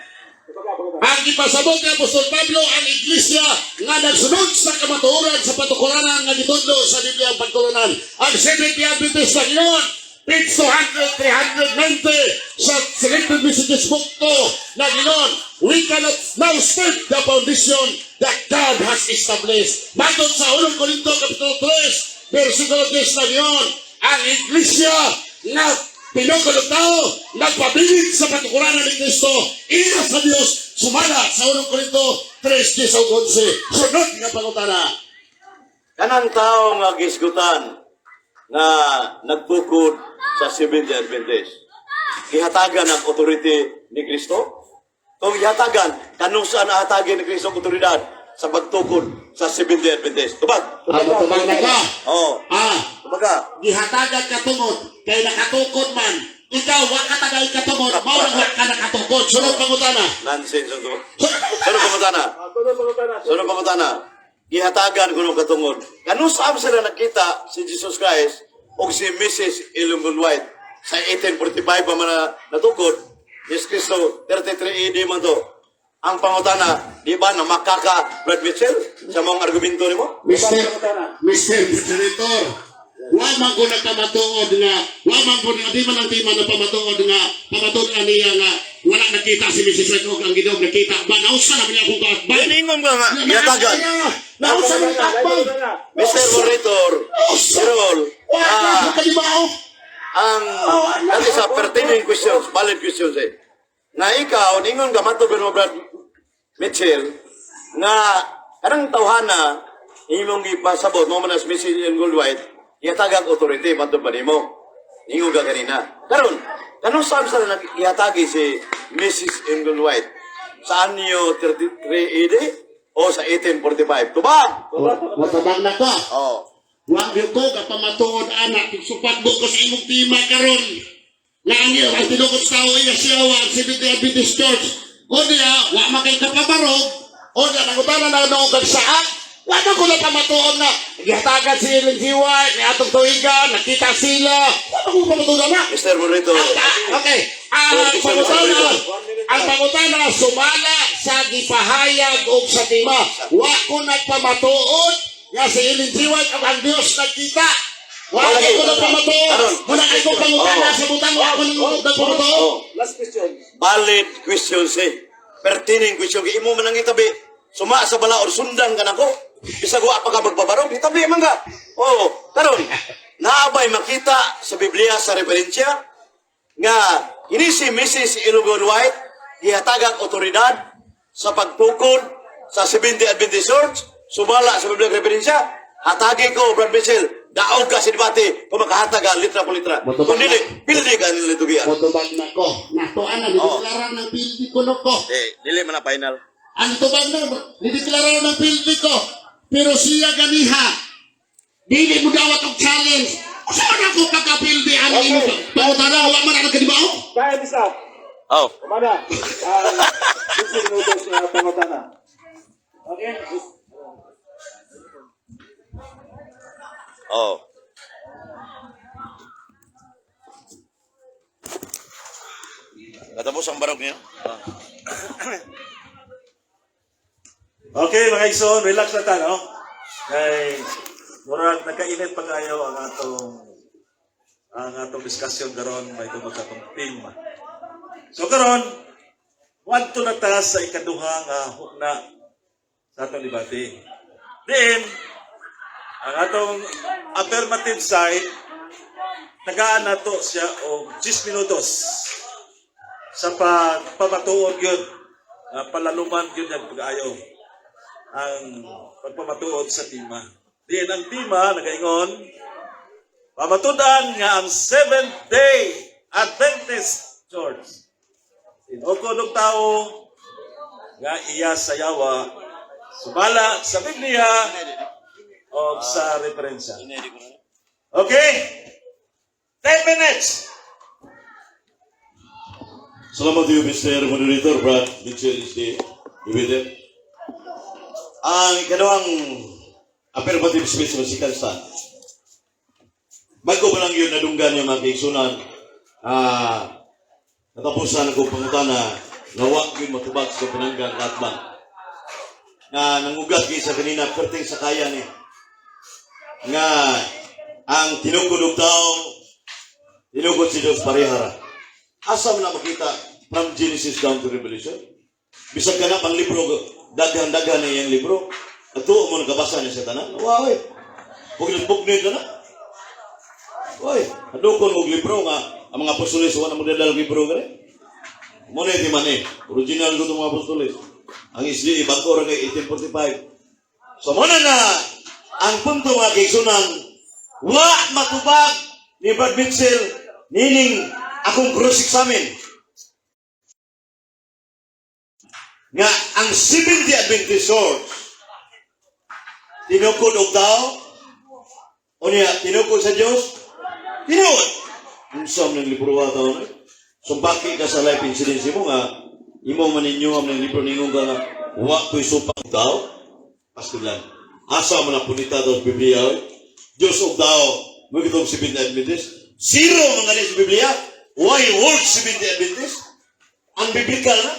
Ang ipasabot ni Apostol Pablo ang iglesia nga nagsunod sa kamatuoran sa patukuranan nga gitudlo sa Biblia ang pagtulunan. Ang Seventh-day Adventist na ginoon, page 200, 390 sa Selected Messages Book 2 na ginoon, we cannot now stake the foundation that God has established. Matod sa 1 Corinto Kapitulo 3, versikulo 10 na ginoon, ang iglesia nga pinagkulog tao, nagpabilig sa patukuranan ni Kristo, iya sa Diyos, sumala sa 1 Corinto 3:10-11. Sunod nga pangutana. Kanang tao nga gisgutan nga nagtukod sa Seventh-day Adventist. Ihatagan ang authority ni Kristo? Kung ihatagan, kanong saan nahatagin ni Kristo ang otoridad sa pagtukod sa Seventh-day Adventist? Tubag? Tubag na ka. Oo. Tubaga. Gihatagan ka tungod, kay nakatukod man. Ikaw, wa ka tagay ka tungod, maurang wa ka nakatukod. Sunod pangutana. Nonsense ang tubag. Sunod pangutana. Sunod pangutanan. Sunod pangutana. Ihatagan ko ng katungod. kanusam sila nakita si Jesus Christ o si Mrs. Ilungon White sa 1845 pa man natukod, Yes Cristo, 33 AD man to. Ang pangutana, di ba na makaka Brad Mitchell sa mga argumento ni mo? Mr. Moderator, wa man ko nagpamatuod nga, wa man ko di man ang tima na pamatuod nga, pamatuod niya nga, wala nakita si Mrs. White o ang Ginoo nakita. Ba nausa na niya akong kaatbay. Ingon ba nga, yatagan. Nausa na kaatbay. Mr. Moderator, Sirol, ang dati sa pertinent questions, valid questions na ikaw, ningon ka matubin mo Brad Mitchell, nga anong tawhana imong ipasabot mo man as Mrs. Gold White, ihatagag authority matubin mo. Ningon ka kanina. Karon, anong saan sa ihatagi si Mrs. Gold White? Saan niyo 33 AD o sa 1845? Tubag! Matabang na ka. Oh. Wa gyud ko kapamatuod anak supat ko sa imong tima karon. Nga ang tinukod sa tao iya siyawa si Adventist Church. O diya, wa makay kapabarog. O diya, nangutana na noong kagsaak. Wa na ko na pamatuod na. Gihatagan si Ellen G. White, ni atong tuigan, nakita sila. Wa na ko pamatuod na. Mr. Moderator. Okay. Ang pangutana sumala sa gipahayag o sa tima. Wa ko nagpamatuod nga si Ellen G. White ang Diyos nagkita. Wala ko nagpamatuod. Wala ko pangutana sa butang. Wa ko nagpamatuod. Last question. Valid questions pertinent question. Imo man ang itabi. Suma sa bala or sundan ka nako. Bisag wa pa ka magbabarog. Itabi man ka. Oo. Karon, naabay makita sa Biblia sa referensya nga ini si Mrs. Ilungon White ihatagang otoridad sa pagtukod sa 70 Adventist Church. Sumala sa Biblia referensya. Hatagi ko, Brad Mitchell. Daog ka sa debate kung makahataga litra po litra. Kung dili, pildi ka nila tugian. Motobag na ko. Natuan na, nideklara ng pildi ko no ko. Dili man na final. Ang tubag na, nideklara ng pildi ko. Pero siya ganiha. Dili mo dawat og challenge. Saan ako pagkapildi ang imo? Pangutana, wala man ang kadibaw? Kaya bisa. Oh. Kumana. 15 minutos na pangutana. Okay. Oh. Katapos ang barog niyo? Okay, mga igsoon, relax na tayo. Kay murag nagkainit pa kayo ang atong discussion karon may tungkol sa atong tema. So karon, wadto na ta sa ikaduha nga hukna sa atong debate. Then, ang atong affirmative side, tagaan na to siya o 10 minutos sa pagpamatuod yun, palaluman yun yung pag-ayaw ang pagpamatuod sa tima. Diyan ang tima, nagaingon, pamatudan nga ang Seventh-day Adventist Church. Tinukod ng tao nga iya sa yawa, sumala sa Biblia, o sa referensya. Okay? 10 minutes! Salamat iyo, Mr. Moderator, Brad Mitchell is the dividend. Ang ikadawang affirmative speech ng second stand. Bago pa lang yun nadunggan yung mga kaigsunan, natapusan ako pangutana na wak yun matubag sa pinanggang katman. Na nangugat kayo sa kanina, perting sa kaya ni. Nga ang tinukod ng tao, tinukod si Diyos parihara. Asa mo na makita from Genesis down to Revelation? Bisag ka na pang libro, daghan-daghan na yung libro. At tuo mo nakabasa niya sa tanan. Wow, eh. Pugnit ka na. Uy, hadukon mo libro nga, ang mga apostoles, wala mo dadal libro ka rin. Muna iti man eh. Original ko itong mga apostoles. Ang isli, bago rin kay 1845. So muna na, ang punto mga kaigsunan, wa matubag ni Brad Mitchell, nining akong cross-examine. Nga, ang 70 Adventist Church, tinukod og tao, o niya, tinukod sa Diyos, tinukod. Ang siyam ng libro wa tao na, sumbaki ka sa life incidence mo nga, imo man ninyo ang libro ninyo nga, wa ko'y sumpang tao, pastilan. Asa man ang punita daw sa Biblia, Diyos og tao, mo gitong Seventh Adventist. Zero mga sa Biblia. Why word Seventh Adventist? Ang biblikal na.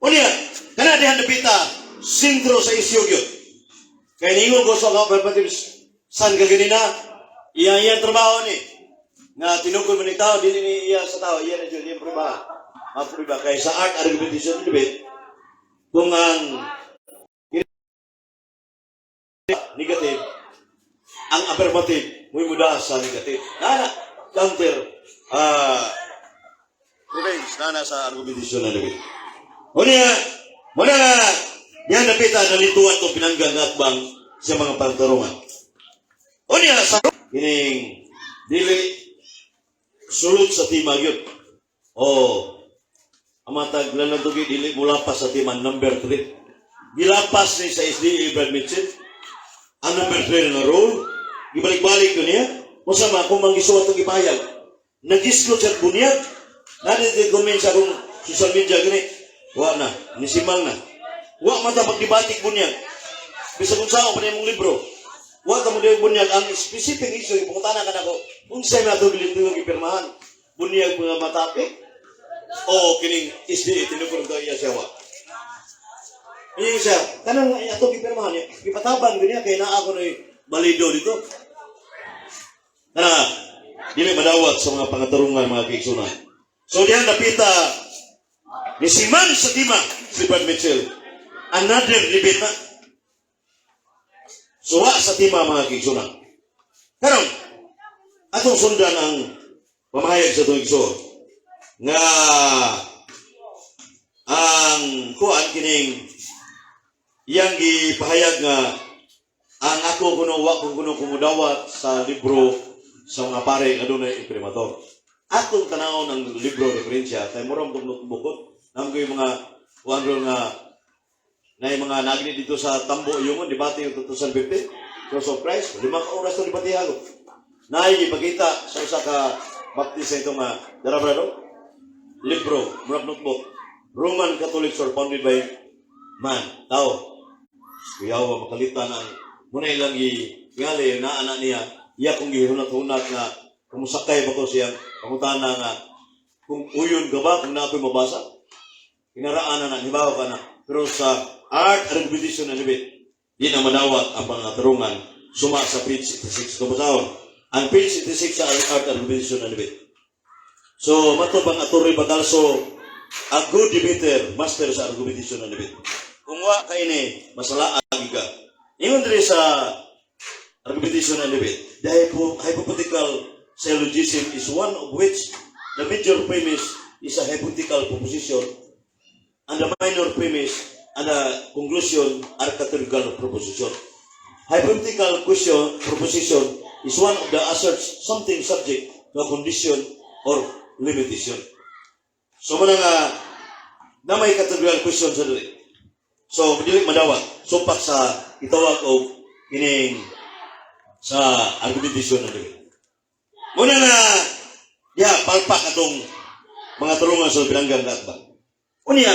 O niya, kana dihan napita, sintro sa isyo yun. Kaya ningon ko sa mga perspectives, san ka ganina, iya trabaho ni. Na tinukol mo ni tao, dili ni iya sa tao, iya na dyan, iya priba. Mapriba. Kaya sa art argumentation debate, kung ang negative, ang affirmative, muy muda sa negative. Nana, counter, revenge, nana sa argumentation na debate. O niya, muna nga, yan napita, nalituan to pinanggang at bang sa mga pantarungan. O niya, sa kining, dili, sulot sa timag yun. O, amatag laladugi, dili mula pa sa timan, number 3. Gilapas ni sa SDA Brad Mitchell, ang number 3 na role, gibalik-balik ko niya, masama kung mangisuwat ang ipahayag. Nag-isklot sa bunyag, natin sa akong social media gani, wa na, nisimang na. Wa man ta magdibatik bunyag. Bisa kung saan pa na yung libro. Wa ta mo din bunyag, ang specific issue, ipungutana ka na ko, kung sa'yo na ito bilintong ipirmahan, bunyag mga matapik, o kining SDA, tinukul ko iya siya wa. Ini siya, kanang atong ipirmahan niya, ipataban ko niya, kaya na ako na balido dito. Na, dili madawat sa mga pangatarungan, mga kaigsunan. So diyan napita, ni Siman sa Tima, si Brad Mitchell, another debate na. Suwa sa Tima, mga kaigsunan. Karon, atong sundan ang pamahayag sa itong igsoon, nga ang kuan kining iyang gipahayag nga ang ako kuno kumudawat sa libro sa mga pare nga dunay imprimatur. Atong tanawon ang libro referensya kay murang bukod nang yung mga wandro nga na yung mga nagni dito sa Tambo yung debate yung 2050 Cross of Christ 5 oras to debate ako. Naay gipakita sa usa ka baptista ito nga darabrado libro murag notebook Roman Catholics are founded by man tao. Kuyawa makalitan ang muna ilang igali na anak niya iya kong gihunat-hunat nga kumusakay pa ko siyang pangutana nga kung uyon ka ba kung na ako'y mabasa kinaraan na hibaw ka na pero sa art argumentation na nibit di na manawat ang pangatarungan suma sa page 86 kabutahon ang page 86 sa art argumentation na nibit so matubang aturi batalso a good debater master sa argumentation na nibit kung wa ka ini masalaan ka ingon diri sa argumentation na debate. The hypothetical syllogism is one of which the major premise is a hypothetical proposition and the minor premise and the conclusion are categorical proposition. Hypothetical proposition is one of the asserts something subject to a condition or limitation. So muna nga na may categorical question sa dili. So dili madawat sumpak sa itawag og kining sa argumentation na dili. Muna nga, palpak atong mga turungan sa pinanggang datbang. Unya,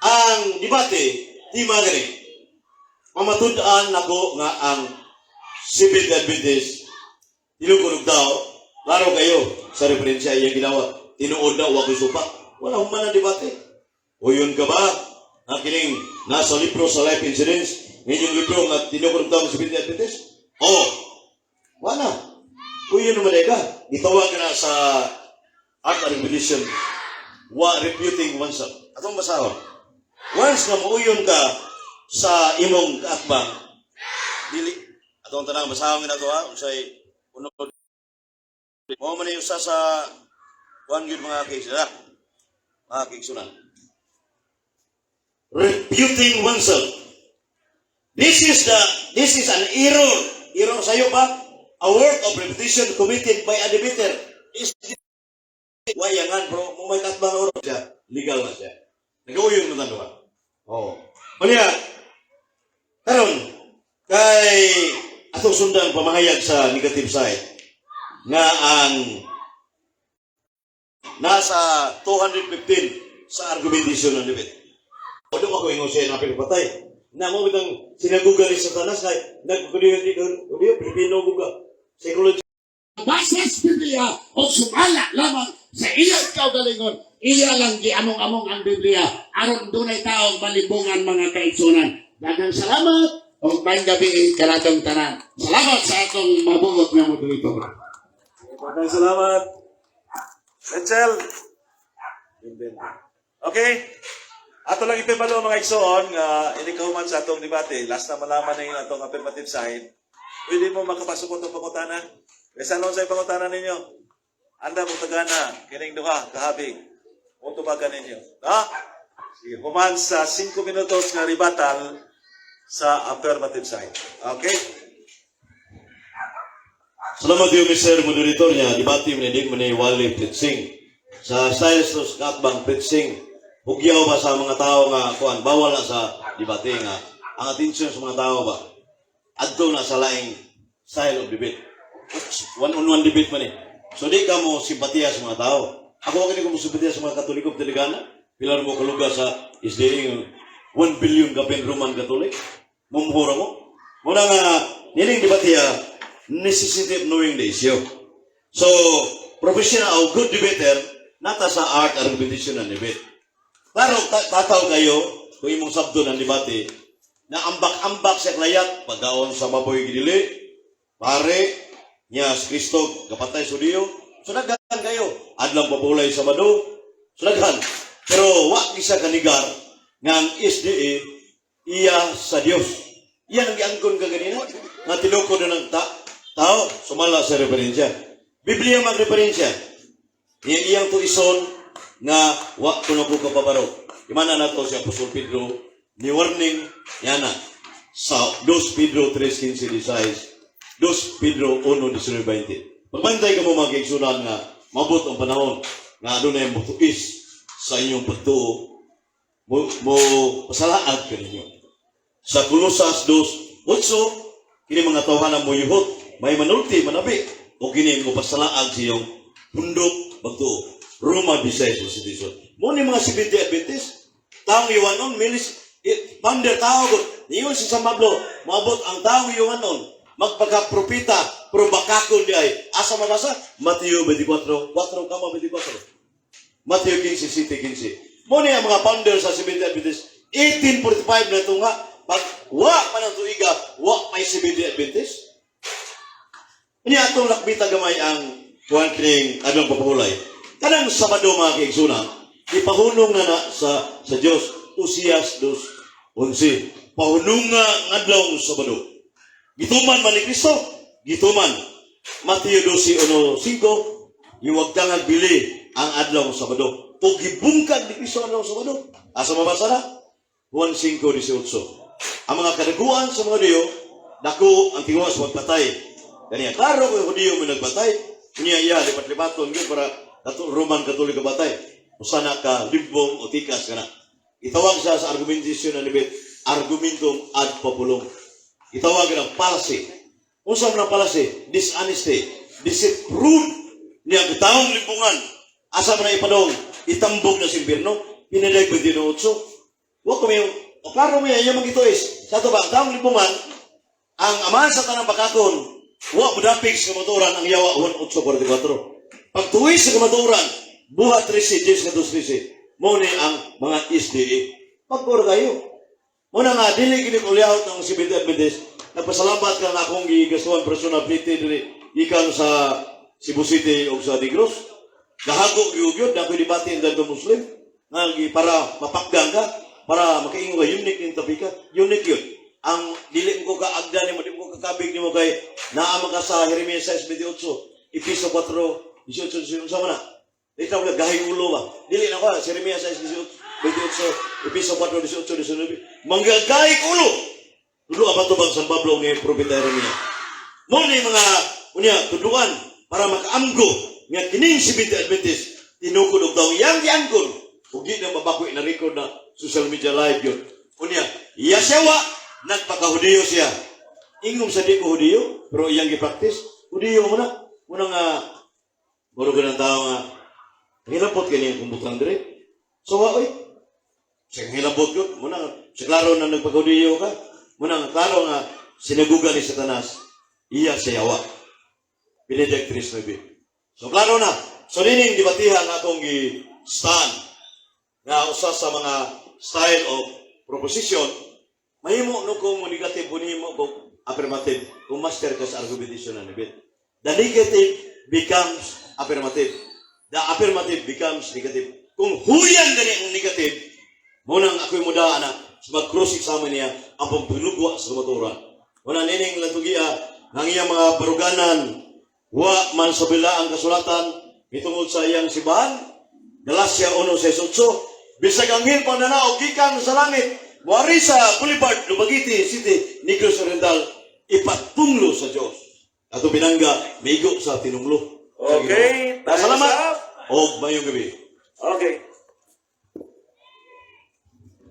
ang debate, di magani, mamatundaan nako nga ang Seventh Adventist, tinukunog tao, laro kayo sa referensya iyang ginawa, tinuod na huwag supak. Wala human ang debate. O yun ka ba? Ang kining nasa libro sa life incidents, ngayon yung libro nga tinukunog tao ng Seventh Adventist, wala. Kung yun naman ka, itawag ka na sa art argumentation, refuting oneself. Atong basahon. Once na mauyon ka sa imong kaakbang, dili, atong tanang basahon nga na ito unsay unod. Mo man yung sa one yun mga kaigsunan. Mga kaigsunan. Refuting oneself. This is an error. Error sa'yo ba? A work of repetition committed by a debater is wayangan bro. Kung may katbang oras siya, legal na siya. Nag-uyong na tanong. Oo. Maliya, karon kay atong sundan pamahayag sa negative side nga ang nasa 215 sa argumentation ng debate. O doon ako ingon siya na pinapatay. Na mo bitang sinagugal ni Satanas kay nagkudiyo Pilipino guga. Psychology. Basa sa Biblia o sumala lamang sa iyang kaugalingon, iya lang giamong-among ang Biblia aron dunay taong malibungan mga kaigsunan. Daghang salamat o maayong gabi kanatong tanan. Salamat sa atong mabugot nga moderator. Maraming salamat. Rachel. Okay. Ato lang ipibalo mga igsoon nga ini kahuman sa atong debate. Last na malaman na yung atong affirmative side. Pwede mo makapasok itong pangutana. Kaya anon sa pangutana ninyo? Anda mo tagana. Kining duha, kahabig. Punto ba ninyo? Ha? Sige, human sa 5 minutos na rebuttal sa affirmative side. Okay? Salamat yung Mr. Moderator niya. Debate mo ni Wally Pritsing. Sa styles to Skatbang Pritsing. Hugyaw ba sa mga tao nga kuan bawal na sa debate nga ang atensyon sa mga tao ba adto na sa laing style of debate. One-on-one debate man eh. So di ka mo simpatiya sa mga tao. Ako kini ko mo simpatiya sa mga Katoliko Telegana. Pilar mo kaluga sa SDA 1 billion kapin Roman Catholic. Mumhura mo. Muna nga niling debate necessity of knowing the issue. So professional o good debater nata sa art argumentation and debate. Pero tataw kayo kung imong sabdo ng debate na ambak-ambak sa klayat pagdaon sa baboy gidili pare niya si Kristo kapatay sa Diyo sunaghan kayo adlang babulay sa Sabado sunaghan pero wa gisa kanigar nga ang SDA iya sa Dios iya nang giangkon ka ganina nga tinukod na ng tao sumala sa referensya Biblia magreferensya iyang tuison nga wa kuno ko kapabaro. Imana nato si Apostol Pedro ni warning yana sa 2 Pedro 3:15-16, 2 Pedro 1:19. Pagbantay ka mo mga kaigsunan nga mabot ang panahon nga adunay mutuis sa inyong pagtuo mo pasalaag ka ninyo. Sa Colosas 2:8 kini mga tawhanan mo yuhot may manulti manabi o kini mo pasalaag sa iyong pundok pagtuo. Roma 16:17. Mo ni mga Seventh-day Adventist, taong iwanon, milis, founder tao ko, niyon si San Pablo, maabot ang taong iwanon, magpagkapropita, pero bakakon di ay, asa mabasa? Mateo 24, 4 kama 24. Mateo 15:7-15. Mo ni ang mga founder sa Seventh-day Adventist, 1845 na ito nga, pag wa pa ng tuiga, wa may Seventh-day Adventist. Ini atong lakbita gamay ang tuwan kining anong papahulay. Kanang Sabado mga kaigsunan, ipahunong na sa Diyos, Usias 2:11. Pahunong nga ngadlaw Sabado. Gituman man ni Kristo, gituman. Mateo 12:5, iwag kang agbili ang adlaw Sabado. O gibungkag ni Kristo adlaw Sabado. Asa mabasa na? Juan 5:18. Ang mga kadaguan sa mga Diyo, dako ang tingwa sa magpatay. Kaniya, klaro ko Diyo mo nagpatay. Kaniya, lipat-lipaton yun para Roman Catholic batay. Usana ka limbong o tikas ka na. Itawag siya sa argumentation na libet, argumentum ad populum. Itawag ng palsy. Unsa man ang palsy? Dishonesty. Deceit, rude. Niya taong limbungan. Asa man na ipadong, itambog na si impierno, pinaday 28. Huwag kami yung, klaro mo yan, yung mga ito is, sa ito ba, ang taong limbungan, ang amahan sa tanang bakakon, huwag mudapig sa motoran ang yawa 1:8:44. Pag tuwi sa kamaturan, buhat 13, Diyos ka 13, mo ni ang mga SDA. Pagkura kayo. Muna nga, dili kinig uliahot ng Seventh-day Adventist, nagpasalamat ka na akong gigasuan personal plite dili ikan sa Cebu City o sa Digros. Gahago giugyod na ako'y debate ng dalawang Muslim nga para mapakgang ka, para makaingo ka, unique yung tapika. Unique yun. Ang dili mo kaagda ni mo, di mo kakabig ni mo kay naama ka sa Jeremias 6:28, Episo 4, 18, sama na. Ito na, gahing ulo ba? Dili na ko, Jeremias 6:28, Episo 4, 18, 19. Manggagahing ulo! Ulo apa to bang San Pablo ng Propeta Jeremias? Mo ni mga, unya, tuduan, para makaamgo, nga kining Seventh-day Adventist, tinukod og daw, yang diangkon. Hugi na mabakoy na record na social media live yun. Unya, iya sewa, nagpaka-Hudiyo siya. Ingom sa di ko Hudiyo, pero iyang gipraktis, Hudiyo mo na. Unang Buro ka ng tao nga, hirapot ka niyang kumbutang dire. So, oy, Sa hilabot yun, muna sa klaro na nagpaghudiyo ka, muna klaro nga sinagugan ni Satanas, iya sa yawa. Benedict 3:9. So klaro na. So nining dibatihan atong gi-stand na usa sa mga style of proposition, mahimo no kung negative mo kung affirmative, kung master ka sa argumentation na nibit. The negative becomes affirmative. The affirmative becomes negative. Kung huyan gani ang negative, munang ako'y mudaan na mag-cross-examine niya ang pagpilugwa sa kamaturan. Muna nining lantugia, ng iyang mga baruganan, wa man sa bila ang kasulatan, itungod sa iyang sibahan, Galacia 1:6, bisag ang hilpon na naog gikan sa langit, muari sa Boulevard, Dumaguete City, Negros Oriental, ipatpunglo sa Diyos. Ato binangga, maigo sa tinunglo. Okay, time's Salamat. up. O mayong gabi. Okay.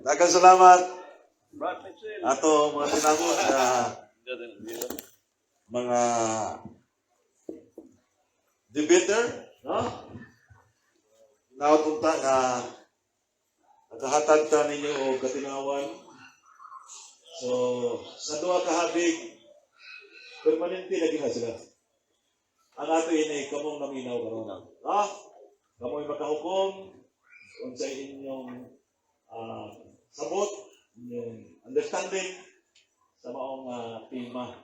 Daghang salamat. Ato mga tinangon na mga debater, no? Nautunta nga nakahatag ta ninyo og katinawan. So, sa duha ka habig, permanente lagi na sila. Ang ato ini kamong naminaw karon. Ha? Kamoy makahukom unsa inyong sabot, inyong understanding sa maong tema.